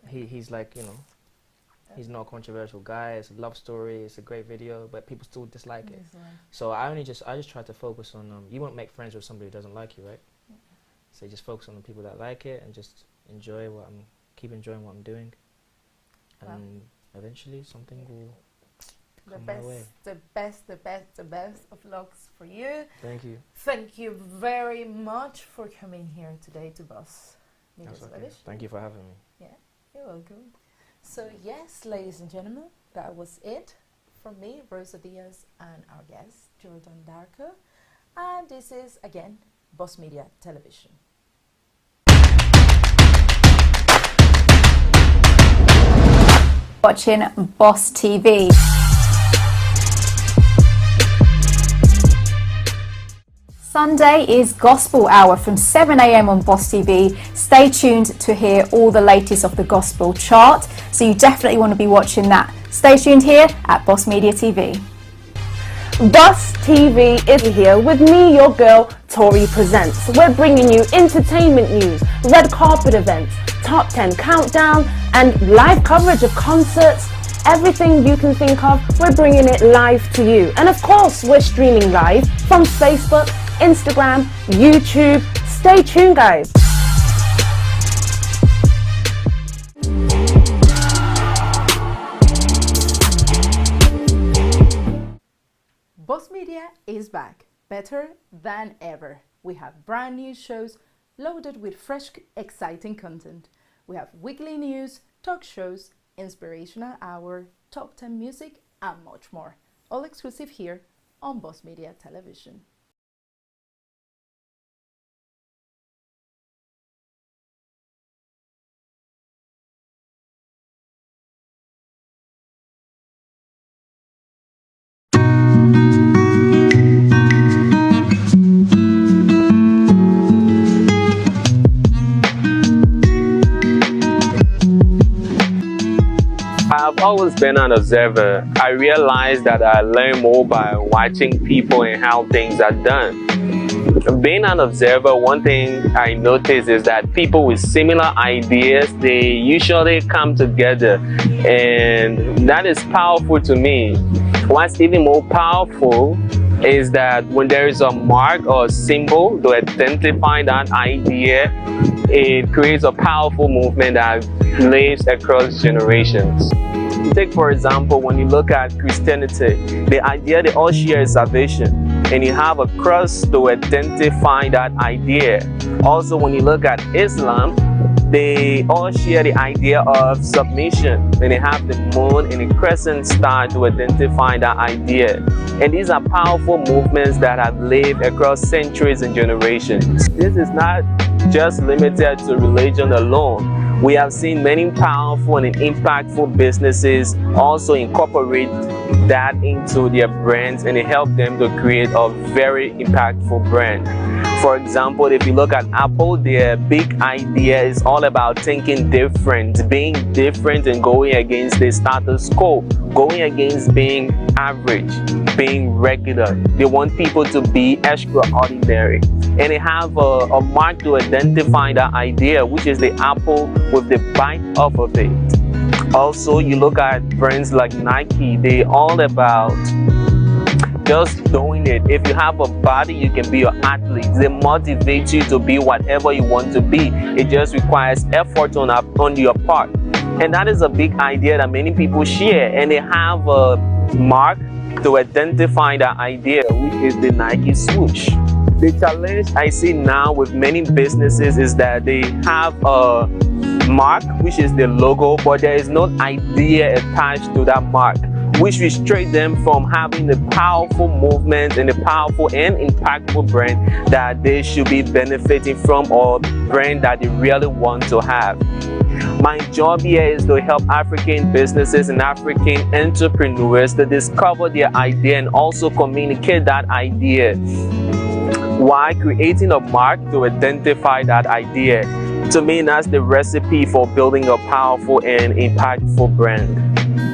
He's like, you know, he's not a controversial guy. It's a love story. It's a great video, but people still dislike it. So I just try to focus on, you won't make friends with somebody who doesn't like you, right? So you just focus on the people that like it and just keep enjoying what I'm doing. And eventually something will come my way. The best of lucks for you. Thank you. Thank you very much for coming here today to Boss Media Television. Thank you for having me. Yeah, you're welcome. So yes, ladies and gentlemen, that was it from me, Rosa Diaz, and our guest, Jordan Darko. And this is, again, Boss Media Television. Watching Boss TV. Sunday is Gospel Hour from 7 a.m. on Boss TV. Stay tuned to hear all the latest of the Gospel chart. So you definitely want to be watching that. Stay tuned here at Boss Media TV. Boss TV is here with me, your girl, Tori Presents. We're bringing you entertainment news, red carpet events, top 10 countdown, and live coverage of concerts. Everything you can think of, we're bringing it live to you. And of course, we're streaming live from Facebook, Instagram, YouTube. Stay tuned, guys. Boss Media is back, better than ever. We have brand new shows loaded with fresh, exciting content. We have weekly news, talk shows, inspirational hour, top 10 music, and much more. All exclusive here on Boss Media Television. I've always been an observer. I realized that I learn more by watching people and how things are done. Being an observer, one thing I noticed is that people with similar ideas, they usually come together, and that is powerful to me. What's even more powerful is that when there is a mark or a symbol to identify that idea, it creates a powerful movement that lives across generations. Take, for example, when you look at Christianity, the idea they all share is salvation, and you have a cross to identify that idea. Also, when you look at Islam, they all share the idea of submission, and they have the moon and the crescent star to identify that idea. And these are powerful movements that have lived across centuries and generations. This is not just limited to religion alone. We have seen many powerful and impactful businesses also incorporate that into their brands, and it helped them to create a very impactful brand. For example, if you look at Apple, their big idea is all about thinking different, being different and going against the status quo, going against being average, being regular. They want people to be extraordinary. And they have a mark to identify that idea, which is the apple with the bite off of it. Also, you look at brands like Nike, they're all about just doing it. If you have a body, you can be an athlete. They motivate you to be whatever you want to be. It just requires effort on your part. And that is a big idea that many people share. And they have a mark to identify that idea, which is the Nike swoosh. The challenge I see now with many businesses is that they have a mark, which is the logo, but there is no idea attached to that mark, which restricts them from having the powerful movement and the powerful and impactful brand that they should be benefiting from, or brand that they really want to have. My job here is to help African businesses and African entrepreneurs to discover their idea and also communicate that idea while creating a mark to identify that idea. To me, that's the recipe for building a powerful and impactful brand.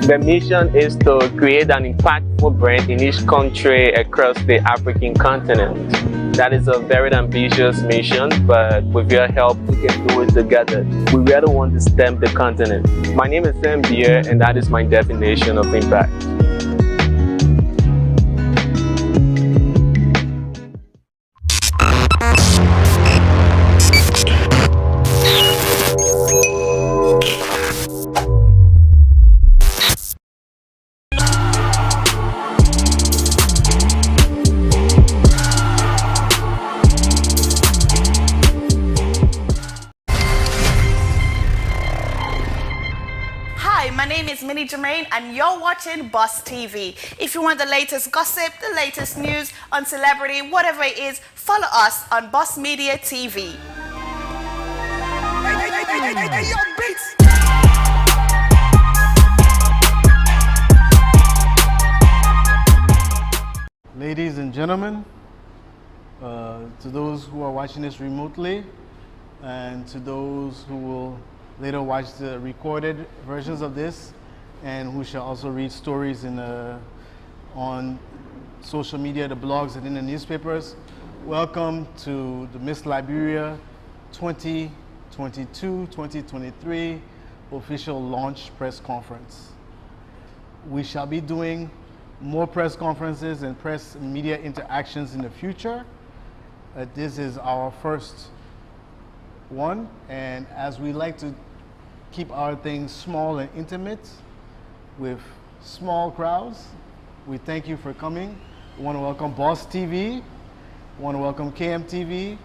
The mission is to create an impactful brand in each country across the African continent. That is a very ambitious mission, but with your help, we can do it together. We really want to stamp the continent. My name is Sam Beer, and that is my definition of impact. Jermaine, and you're watching Boss TV. If you want the latest gossip, the latest news on celebrity, whatever it is, follow us on Boss Media TV. Ladies and gentlemen, to those who are watching this remotely, and to those who will later watch the recorded versions of this, and who shall also read stories on social media, the blogs, and in the newspapers. Welcome to the Miss Liberia 2022-2023 official launch press conference. We shall be doing more press conferences and press media interactions in the future. This is our first one, and as we like to keep our things small and intimate, with small crowds, we thank you for coming. We want to welcome Boss TV, we want to welcome KMTV,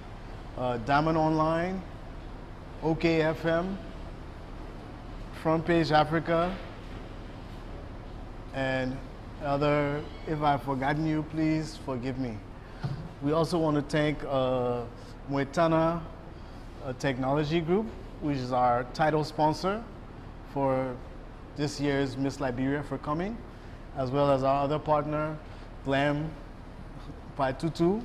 Diamond Online, OKFM, Front Page Africa, and other. If I've forgotten you, please forgive me. We also want to thank Moetana Technology Group, which is our title sponsor for this year's Miss Liberia, for coming, as well as our other partner, Glam Paitutu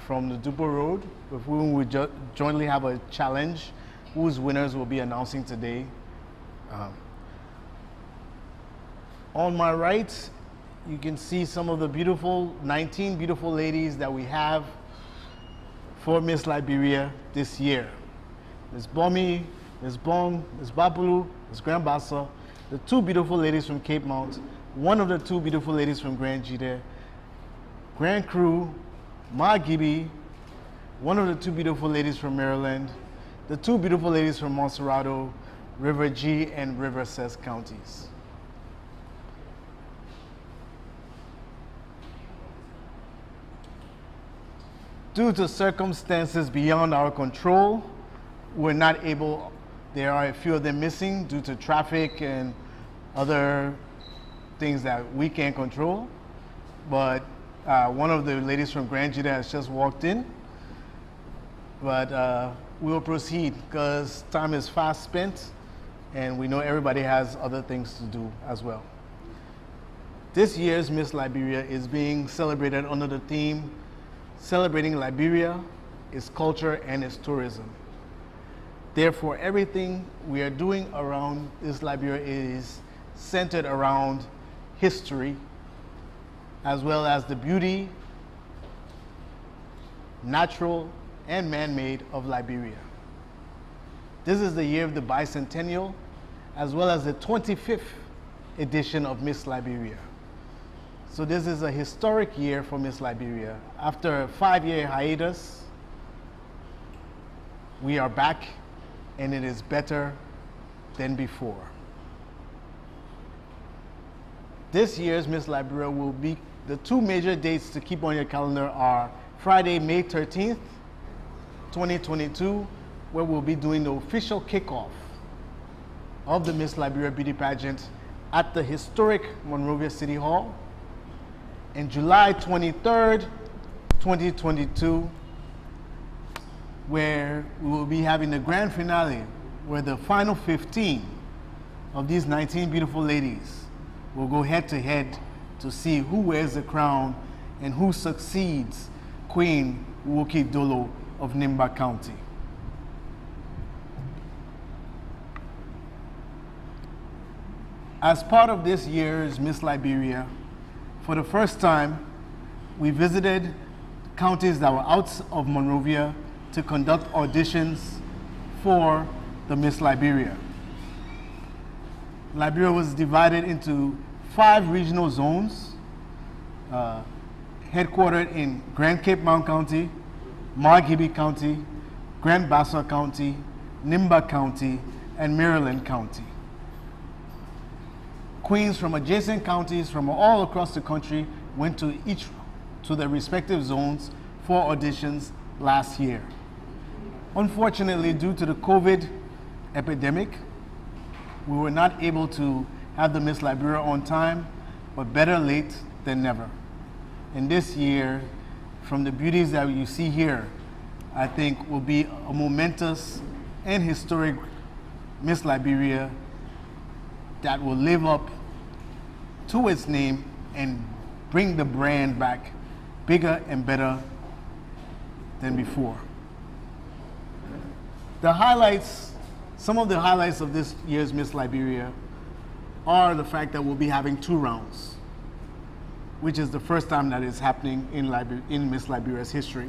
from the Dupo Road, with whom we jointly have a challenge whose winners will be announcing today. On my right, you can see some of the 19 beautiful ladies that we have for Miss Liberia this year. Ms. Bomi, Ms. Bong, Ms. Bapulu, Ms. Grandbassa, the two beautiful ladies from Cape Mount, one of the two beautiful ladies from Grand Jide, Grand Crew, Ma Gibi, one of the two beautiful ladies from Maryland, the two beautiful ladies from Monserrado, River G, and River Cess counties. due to circumstances beyond our control, we're not able, there are a few of them missing due to traffic and other things that we can't control. But one of the ladies from Grand Judah has just walked in. But we will proceed because time is fast spent and we know everybody has other things to do as well. This year's Miss Liberia is being celebrated under the theme, Celebrating Liberia, its culture and its tourism. Therefore, everything we are doing around this Liberia is centered around history, as well as the beauty, natural and man-made, of Liberia. This is the year of the bicentennial, as well as the 25th edition of Miss Liberia. So this is a historic year for Miss Liberia. After a 5-year hiatus, we are back, and it is better than before. This year's Miss Liberia will be, the two major dates to keep on your calendar are Friday, May 13th, 2022, where we'll be doing the official kickoff of the Miss Liberia Beauty Pageant at the historic Monrovia City Hall. And July 23rd, 2022, where we will be having the grand finale, where the final 15 of these 19 beautiful ladies will go head to head to see who wears the crown and who succeeds Queen Woki Dolo of Nimba County. As part of this year's Miss Liberia, for the first time, we visited counties that were out of Monrovia to conduct auditions for the Miss Liberia. Liberia was divided into 5 regional zones, headquartered in Grand Cape Mount County, Margibi County, Grand Bassa County, Nimba County, and Maryland County. Queens from adjacent counties from all across the country went to their respective zones for auditions last year. Unfortunately, due to the COVID epidemic, we were not able to have the Miss Liberia on time, but better late than never. And this year, from the beauties that you see here, I think will be a momentous and historic Miss Liberia that will live up to its name and bring the brand back bigger and better than before. The highlights, some of the highlights of this year's Miss Liberia are the fact that we'll be having 2 rounds, which is the first time that is happening in Miss Liberia's history.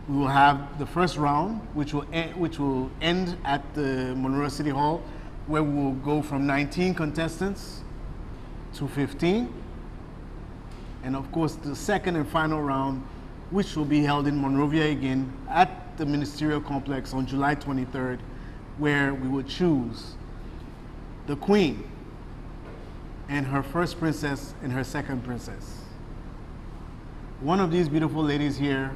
We will have the first round, which will end at the Monrovia City Hall, where we will go from 19 contestants to 15. And of course, the second and final round, which will be held in Monrovia again at the Ministerial Complex on July 23rd, where we will choose the Queen and her first princess and her second princess. One of these beautiful ladies here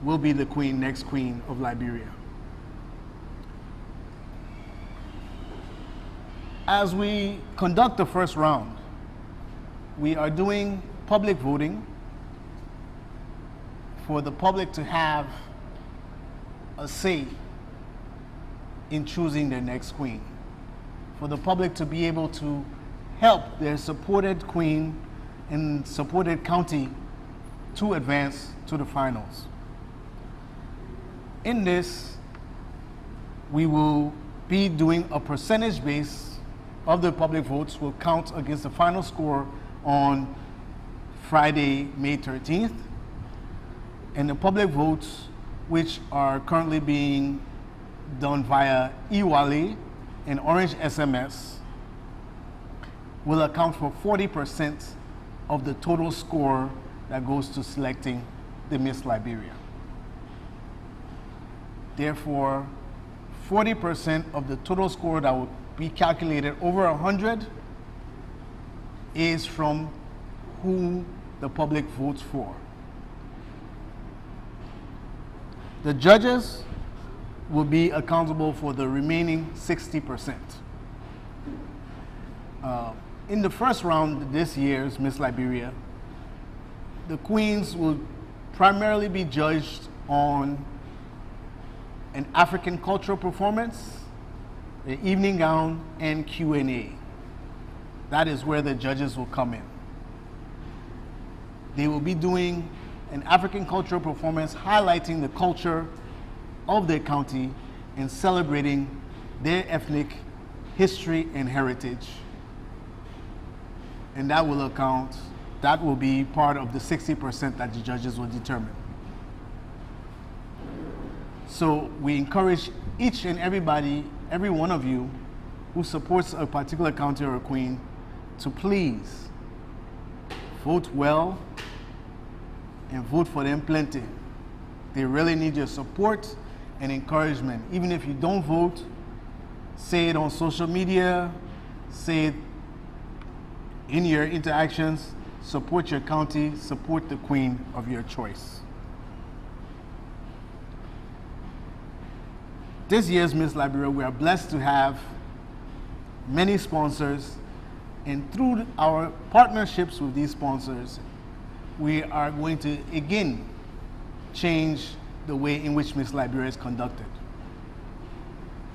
will be the Queen, next Queen of Liberia. As we conduct the first round, we are doing public voting for the public to have a say in choosing their next queen, for the public to be able to help their supported queen and supported county to advance to the finals. In this, we will be doing a percentage base of the public votes will count against the final score on Friday, May 13th. And the public votes, which are currently being done via eWallet and Orange SMS, will account for 40% of the total score that goes to selecting the Miss Liberia. Therefore, 40% of the total score that will be calculated over 100 is from who the public votes for. The judges will be accountable for the remaining 60%. In the first round this year's Miss Liberia, the queens will primarily be judged on an African cultural performance, the evening gown, and Q&A. That is where the judges will come in. They will be doing an African cultural performance highlighting the culture of their county and celebrating their ethnic history and heritage. And that will be part of the 60% that the judges will determine. So we encourage each and every one of you who supports a particular county or a queen to please vote well and vote for them plenty. They really need your support and encouragement. Even if you don't vote, say it on social media, say it in your interactions, support your county, support the queen of your choice. This year's Miss Liberia, we are blessed to have many sponsors, and through our partnerships with these sponsors, we are going to again change the way in which Miss Liberia is conducted.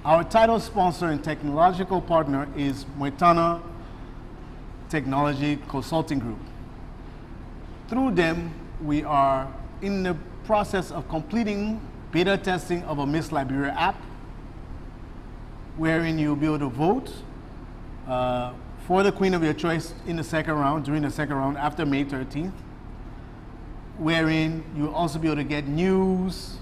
Our title sponsor and technological partner is Moitana Technology Consulting Group. Through them, we are in the process of completing beta testing of a Miss Liberia app, wherein you'll be able to vote for the queen of your choice in the second round, during the second round after May 13th, wherein you'll also be able to get news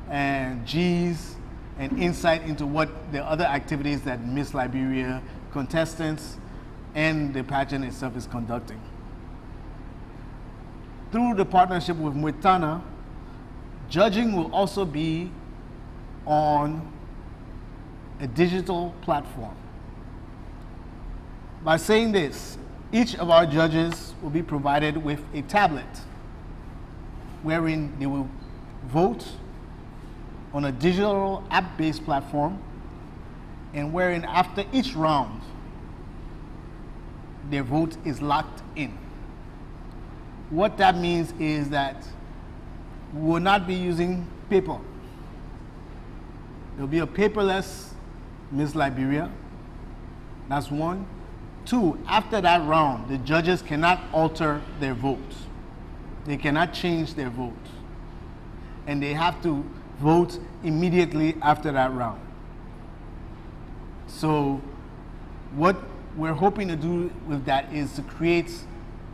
and G's and insight into what the other activities that Miss Liberia contestants and the pageant itself is conducting. Through the partnership with Moitana, judging will also be on a digital platform. By saying this, each of our judges will be provided with a tablet wherein they will vote on a digital app-based platform, and wherein after each round, their vote is locked in. What that means is that we will not be using paper. There will be a paperless Miss Liberia. That's one. Two, after that round, the judges cannot alter their vote. They cannot change their vote. And they have to vote immediately after that round. So what we're hoping to do with that is to create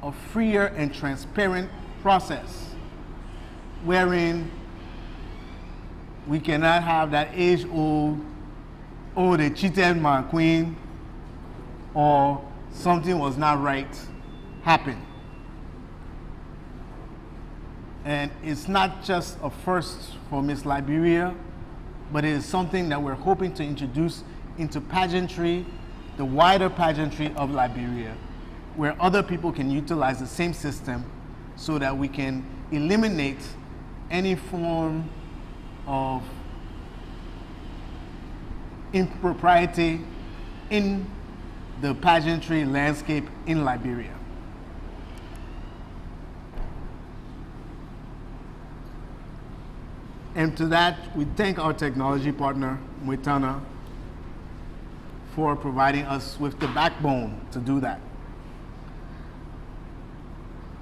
a freer and transparent process wherein we cannot have that age-old, oh, they cheated my queen, or something was not right happen. And it's not just a first for Miss Liberia, but it is something that we're hoping to introduce into pageantry, the wider pageantry of Liberia, where other people can utilize the same system so that we can eliminate any form of impropriety in the pageantry landscape in Liberia. And to that, we thank our technology partner, Moitana, for providing us with the backbone to do that.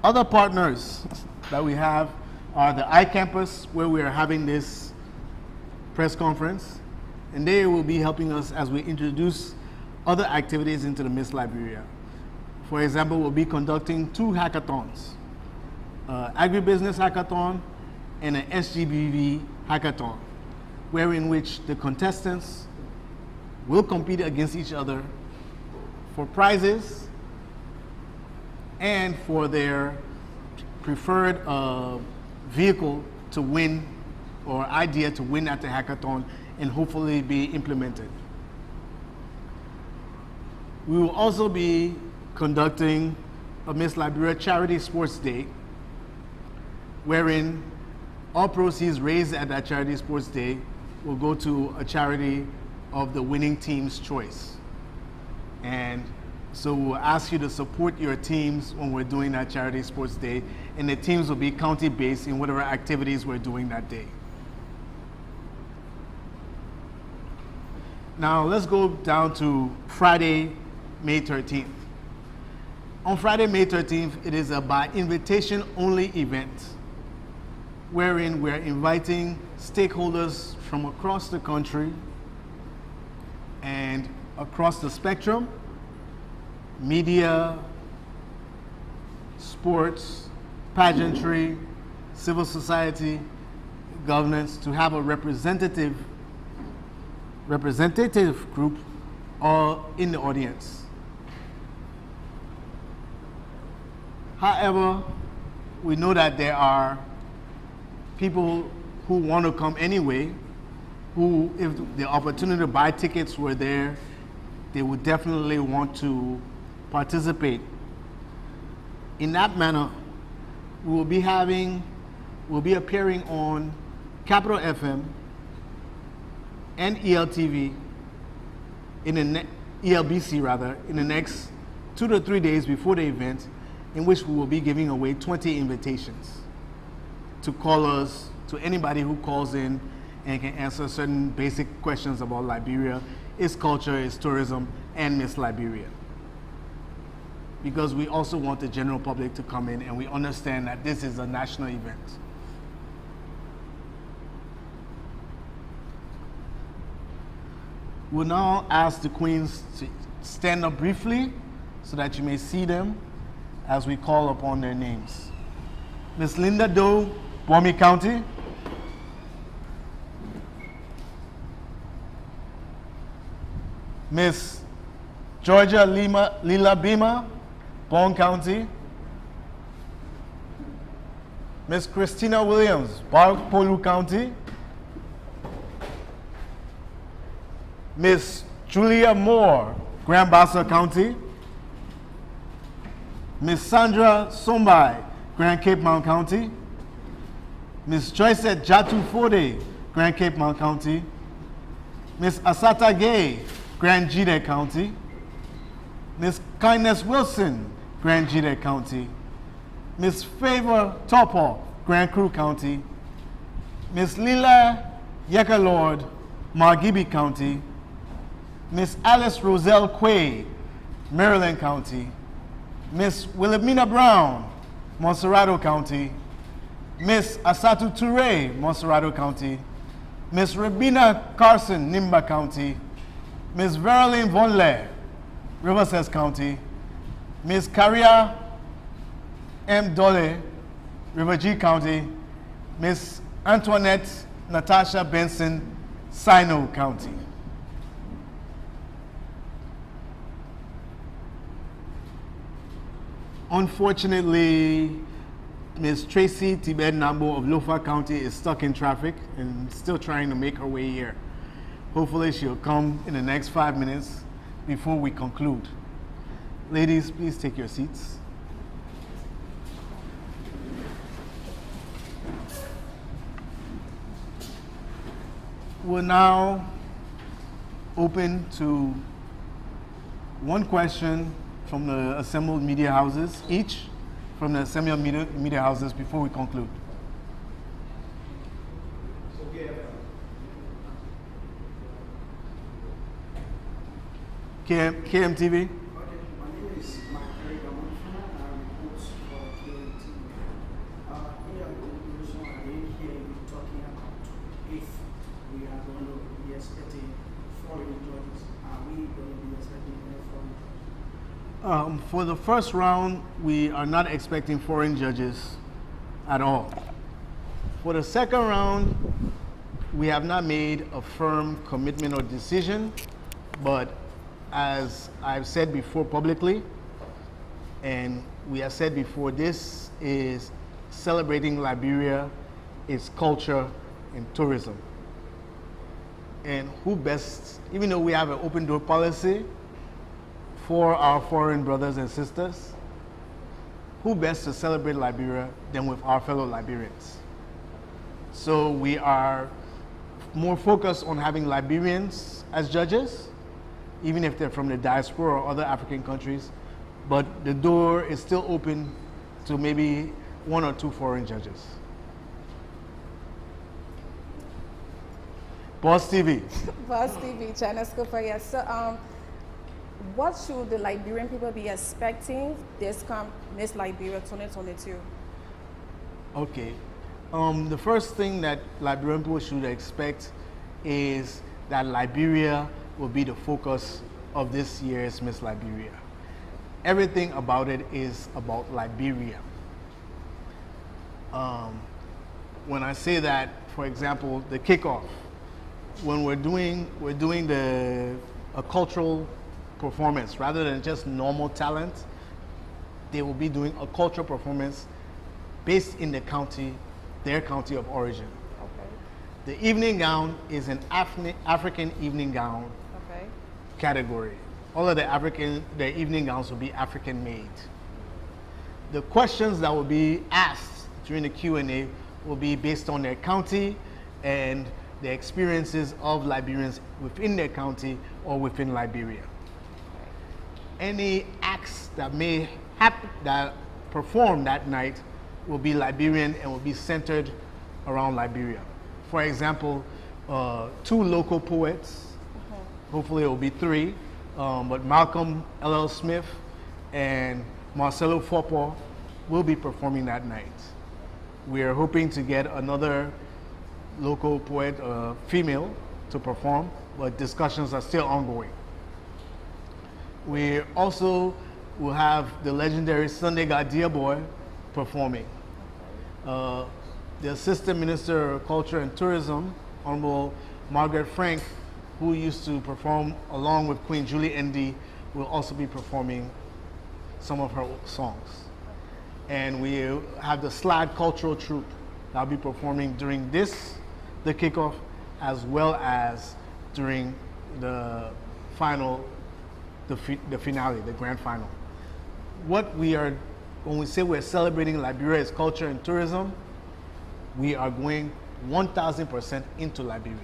Other partners that we have are the iCampus, where we are having this press conference, and they will be helping us as we introduce other activities into the Miss Liberia. For example, we'll be conducting 2 hackathons, agribusiness hackathon and an SGBV hackathon, wherein which the contestants will compete against each other for prizes and for their preferred vehicle to win, or idea to win at the hackathon and hopefully be implemented. We will also be conducting a Miss Liberia Charity Sports Day, wherein all proceeds raised at that charity sports day will go to a charity of the winning team's choice. And so we'll ask you to support your teams when we're doing that charity sports day, and the teams will be county-based in whatever activities we're doing that day. Now let's go down to Friday, May 13th. On Friday, May 13th, it is a by invitation only event wherein we're inviting stakeholders from across the country and across the spectrum, media, sports, pageantry, civil society, governance, to have a representative group all in the audience. However, we know that there are people who want to come anyway, who, if the opportunity to buy tickets were there, they would definitely want to participate. In that manner, we'll be appearing on Capital FM and ELTV ELBC rather, in the next 2 to 3 days before the event, in which we will be giving away 20 invitations to callers, to anybody who calls in and can answer certain basic questions about Liberia, its culture, its tourism, and Miss Liberia. Because we also want the general public to come in, and we understand that this is a national event. We'll now ask the queens to stand up briefly so that you may see them as we call upon their names. Miss Linda Doe, Bomi County. Miss Georgia Lila Bima, Bond County. Miss Christina Williams, Barpolu County. Miss Julia Moore, Grand Bassa County. Miss Sandra Sombai, Grand Cape Mount County. Miss Joycette Jatu Fode, Grand Cape Mount County. Miss Asata Gay, Grand Jide County. Miss Kindness Wilson, Grand Jide County. Miss Favor Topo, Grand Crew County. Miss Lila Yeka Lord, Margibi County. Miss Alice Roselle Quay, Maryland County. Miss Wilhelmina Brown, Monserrato County. Miss Asatu Toure, Monserrato County. Miss Rabina Carson, Nimba County. Miss Verlyn Vonle, Riverside County. Miss Karia M. Dole, River G County. Miss Antoinette Natasha Benson, Sino County. Unfortunately, Miss Tracy Tibet Nambo of Lofa County is stuck in traffic and still trying to make her way here. Hopefully she'll come in the next 5 minutes before we conclude. Ladies, please take your seats. We're now open to one question from the assembled media houses, each from the assembled media houses before we conclude. KMTV. For the first round, we are not expecting foreign judges at all. For the second round, we have not made a firm commitment or decision, but as I've said before publicly, and we have said before, this is celebrating Liberia, its culture, and tourism. And who best, even though we have an open door policy for our foreign brothers and sisters, who best to celebrate Liberia than with our fellow Liberians? So we are more focused on having Liberians as judges, even if they're from the diaspora or other African countries. But the door is still open to maybe 1 or 2 foreign judges. Boss TV. Boss TV, China Scooper, yes. So, what should the Liberian people be expecting this Miss Liberia 2022? Okay. The first thing that Liberian people should expect is that Liberia will be the focus of this year's Miss Liberia. Everything about it is about Liberia. When I say that, for example, the kickoff, when we're doing a cultural performance rather than just normal talent, they will be doing a cultural performance based in the county, their county of origin. Okay. The evening gown is an African evening gown category. All of the evening gowns will be African made. The questions that will be asked during the Q&A will be based on their county and the experiences of Liberians within their county or within Liberia. Any acts that may happen, that perform that night, will be Liberian and will be centered around Liberia. For example, 2 local poets, hopefully it will be 3, but Malcolm L.L. Smith and Marcelo Fopo will be performing that night. We are hoping to get another local poet, female, to perform, but discussions are still ongoing. We also will have the legendary Sunday Gadia Boy performing. The Assistant Minister of Culture and Tourism, Honorable Margaret Frank, who used to perform along with Queen Julie Ndi, will also be performing some of her songs. And we have the Slad Cultural Troupe that will be performing during the kickoff, as well as during the final, the finale, the grand final. When we say we're celebrating Liberia's culture and tourism, we are going 1,000% into Liberia.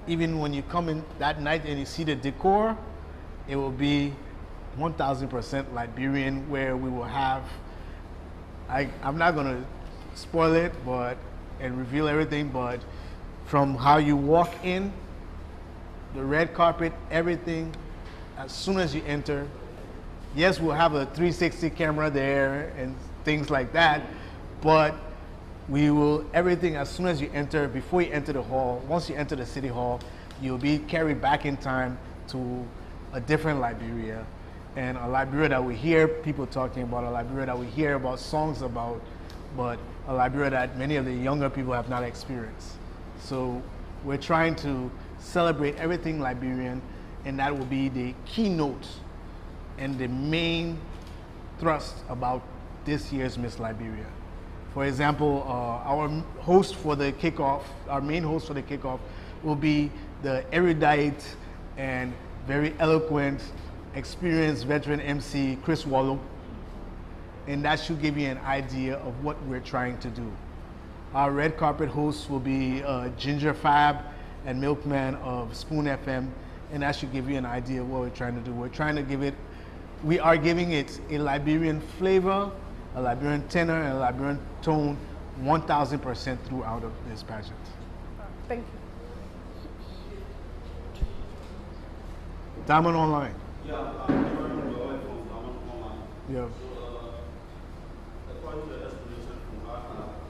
Even when you come in that night and you see the decor, it will be 1,000% Liberian, where we will have, I'm not going to spoil it and reveal everything, but from how you walk in, the red carpet, everything, as soon as you enter, yes, we'll have a 360 camera there and things like that, but everything as soon as you enter, before you enter the hall, once you enter the city hall, you'll be carried back in time to a different Liberia, and a Liberia that we hear people talking about, a Liberia that we hear about songs about, but a Liberia that many of the younger people have not experienced. So we're trying to celebrate everything Liberian, and that will be the keynote and the main thrust about this year's Miss Liberia. For example, our host for the kickoff, our main host for the kickoff, will be the erudite and very eloquent, experienced veteran MC, Chris Wallow. And that should give you an idea of what we're trying to do. Our red carpet hosts will be Ginger Fab and Milkman of Spoon FM, and that should give you an idea of what we're trying to do. We are giving it a Liberian flavor, a Liberian tenor, and a Liberian tone 1,000% throughout of this pageant. Thank you. Diamond Online. Yeah, Yeah. According to the estimation from our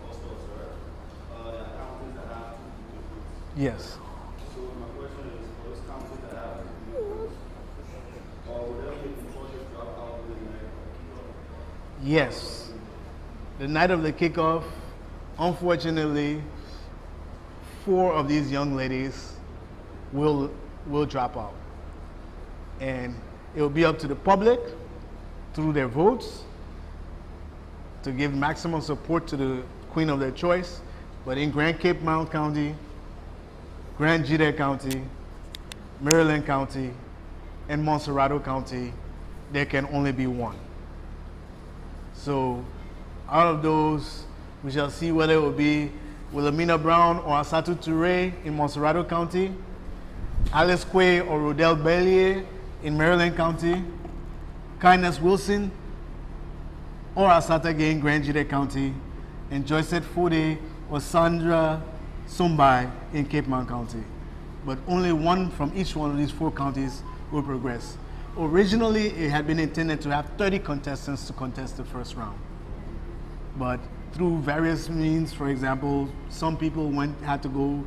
hostels, there are counties that have 2 Yes. So my question is, for those counties that have 2 will there be projects drop out in the night? Yes. The night of the kickoff, unfortunately, 4 of these young ladies will drop out. And it will be up to the public through their votes to give maximum support to the queen of their choice. But in Grand Cape Mount County, Grand Jide County, Maryland County, and Montserrado County, there can only be 1. So out of those, we shall see whether it will be Wilhelmina Brown or Asatu Toure in Monserrato County, Alice Quay or Rodel Bellier in Maryland County, Kindness Wilson or Asata Gay in Grand Jide County, and Joycette Fode or Sandra Sumbai in Cape Mount County. But only one from each one of these 4 counties will progress. Originally, it had been intended to have 30 contestants to contest the first round. But through various means, for example, some people had to go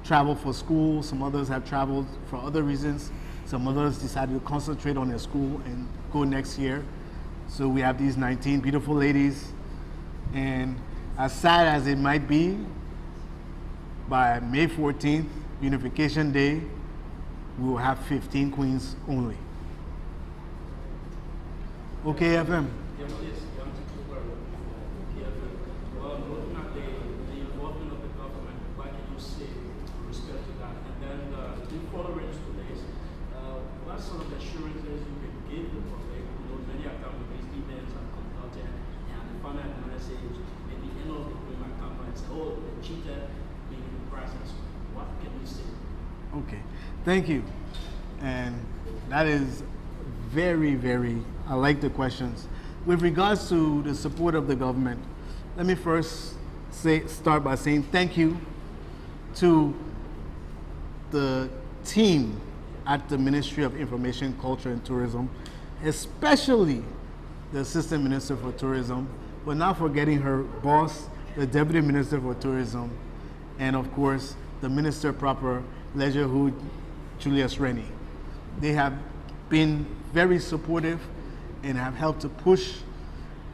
travel for school, some others have traveled for other reasons, some others decided to concentrate on their school and go next year. So we have these 19 beautiful ladies, and as sad as it might be, by May 14th, Unification Day, we will have 15 queens only. Okay, FM. What sort of assurances you can give the public? Many of these events are conducted, and the final analysis at the end of the agreement come and say, oh, the cheater being in the process. What can you say? Okay, thank you. And that is very, very, I like the questions. With regards to the support of the government, let me first start by saying thank you to the team at the Ministry of Information, Culture and Tourism, especially the Assistant Minister for Tourism, but not forgetting her boss, the Deputy Minister for Tourism, and of course, the Minister proper, Leisure Hood, Julius Rennie. They have been very supportive and have helped to push,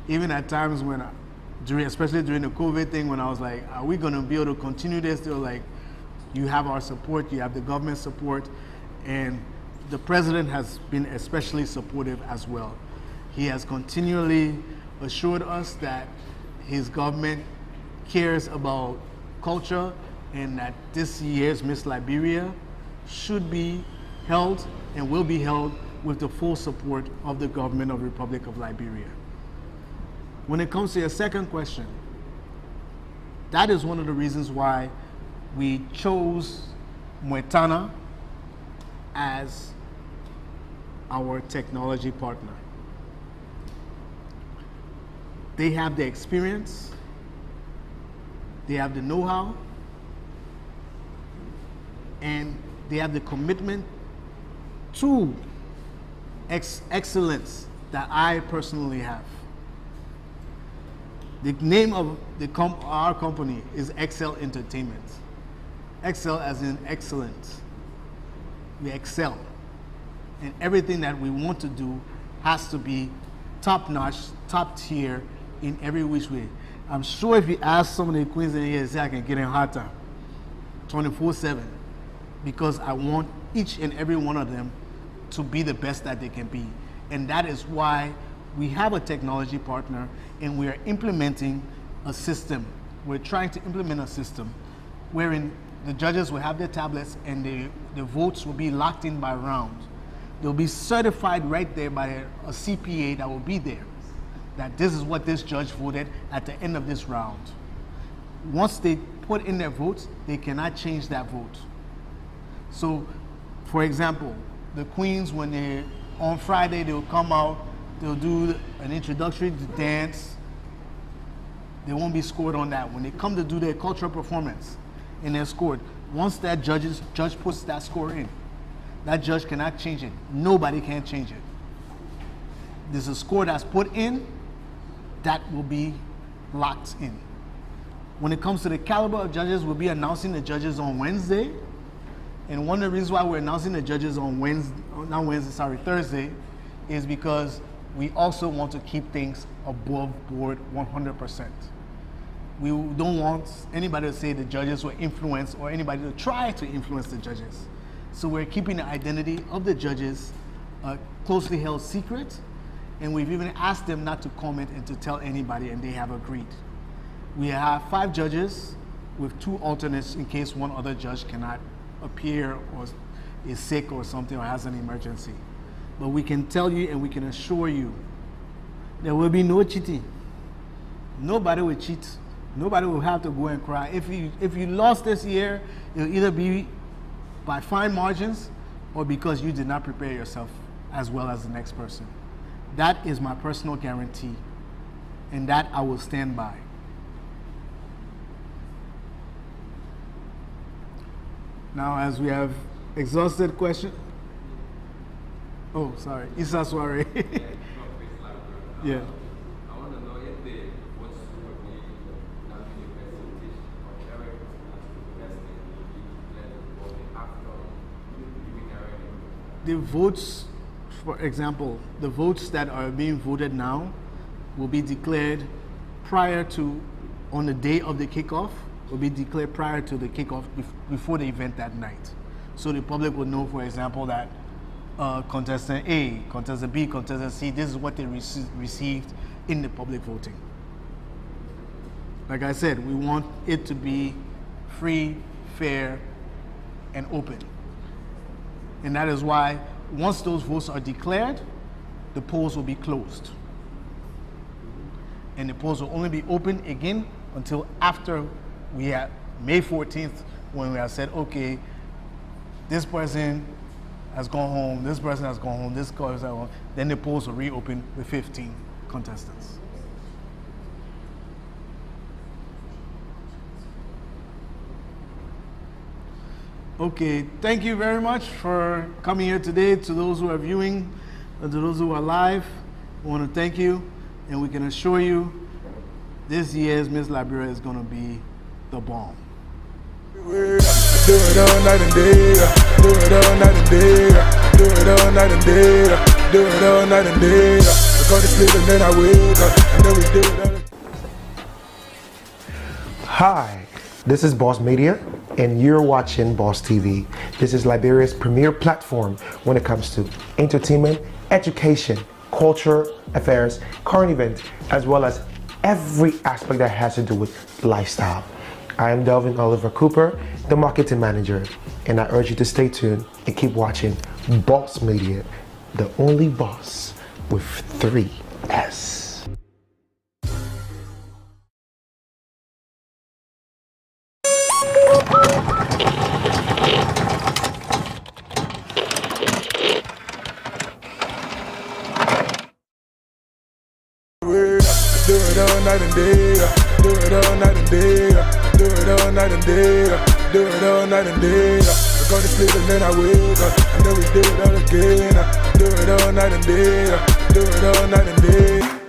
even at times when, especially during the COVID thing, when I was like, are we gonna be able to continue this? They were like, you have our support, you have the government support, and the president has been especially supportive as well. He has continually assured us that his government cares about culture and that this year's Miss Liberia should be held and will be held with the full support of the government of the Republic of Liberia. When it comes to your second question, that is one of the reasons why we chose Moetana as our technology partner. They have the experience, they have the know-how, and they have the commitment to excellence that I personally have. The name of our company is Excel Entertainment. Excel as in excellence. We excel. And everything that we want to do has to be top-notch, top-tier in every which way. I'm sure if you ask some of the queens in here, they say I can get in hot time 24/7, because I want each and every one of them to be the best that they can be. And that is why we have a technology partner and we are implementing a system. We're trying to implement a system wherein the judges will have their tablets and the votes will be locked in by round. They'll be certified right there by a CPA that will be there, that this is what this judge voted at the end of this round. Once they put in their votes, they cannot change that vote. So, for example, the queens, when they on Friday, they'll come out, they'll do an introductory dance. They won't be scored on that. When they come to do their cultural performance and they're scored, once that judge puts that score in, that judge cannot change it. Nobody can change it. There's a score that's put in that will be locked in. When it comes to the caliber of judges, we'll be announcing the judges on Wednesday. And one of the reasons why we're announcing the judges on Thursday, is because we also want to keep things above board 100%. We don't want anybody to say the judges were influenced or anybody to try to influence the judges. So we're keeping the identity of the judges a closely held secret, and we've even asked them not to comment and to tell anybody, and they have agreed. We have 5 judges with 2 alternates in case one other judge cannot appear or is sick or something or has an emergency. But we can tell you and we can assure you there will be no cheating. Nobody will cheat Nobody will have to go and cry. If you lost this year, it'll either be by fine margins or because you did not prepare yourself as well as the next person. That is my personal guarantee, and that I will stand by. Now, as we have exhausted questions. Oh, sorry. Issa Soare. Yeah. I want to know if the votes will be not be a presentation of Eric after the votes, for example, the votes that are being voted now will be declared prior to, on the day of the kickoff, will be declared prior to the kickoff before the event that night. So the public will know, for example, that contestant A, contestant B, contestant C, this is what they received in the public voting. Like I said, we want it to be free, fair, and open. And that is why once those votes are declared, the polls will be closed. And the polls will only be open again until after we have May 14th, when we have said, okay, this person has gone home, this person has gone home, this person has gone home. Then the polls will reopen with 15 contestants. Okay, thank you very much for coming here today. To those who are viewing, and to those who are live, I want to thank you, and we can assure you this year's Miss Liberia is going to be the bomb. Do it all night and day, do it all night and day, do it all night and day, do it all night and day. I go to sleep and then I wake up, and then we do it all. Hi, this is Boss Media, and you're watching Boss TV. This is Liberia's premier platform when it comes to entertainment, education, culture, affairs, current events, as well as every aspect that has to do with lifestyle. I am Delvin Oliver Cooper, the marketing manager, and I urge you to stay tuned and keep watching Boss Media, the only boss with 3 S. Do it all night and day, do it all night and day, do it all night and day, do it all night and day. I go to sleep and then I wake up, and then we do it all again. Do it all night and day, do it all night and day.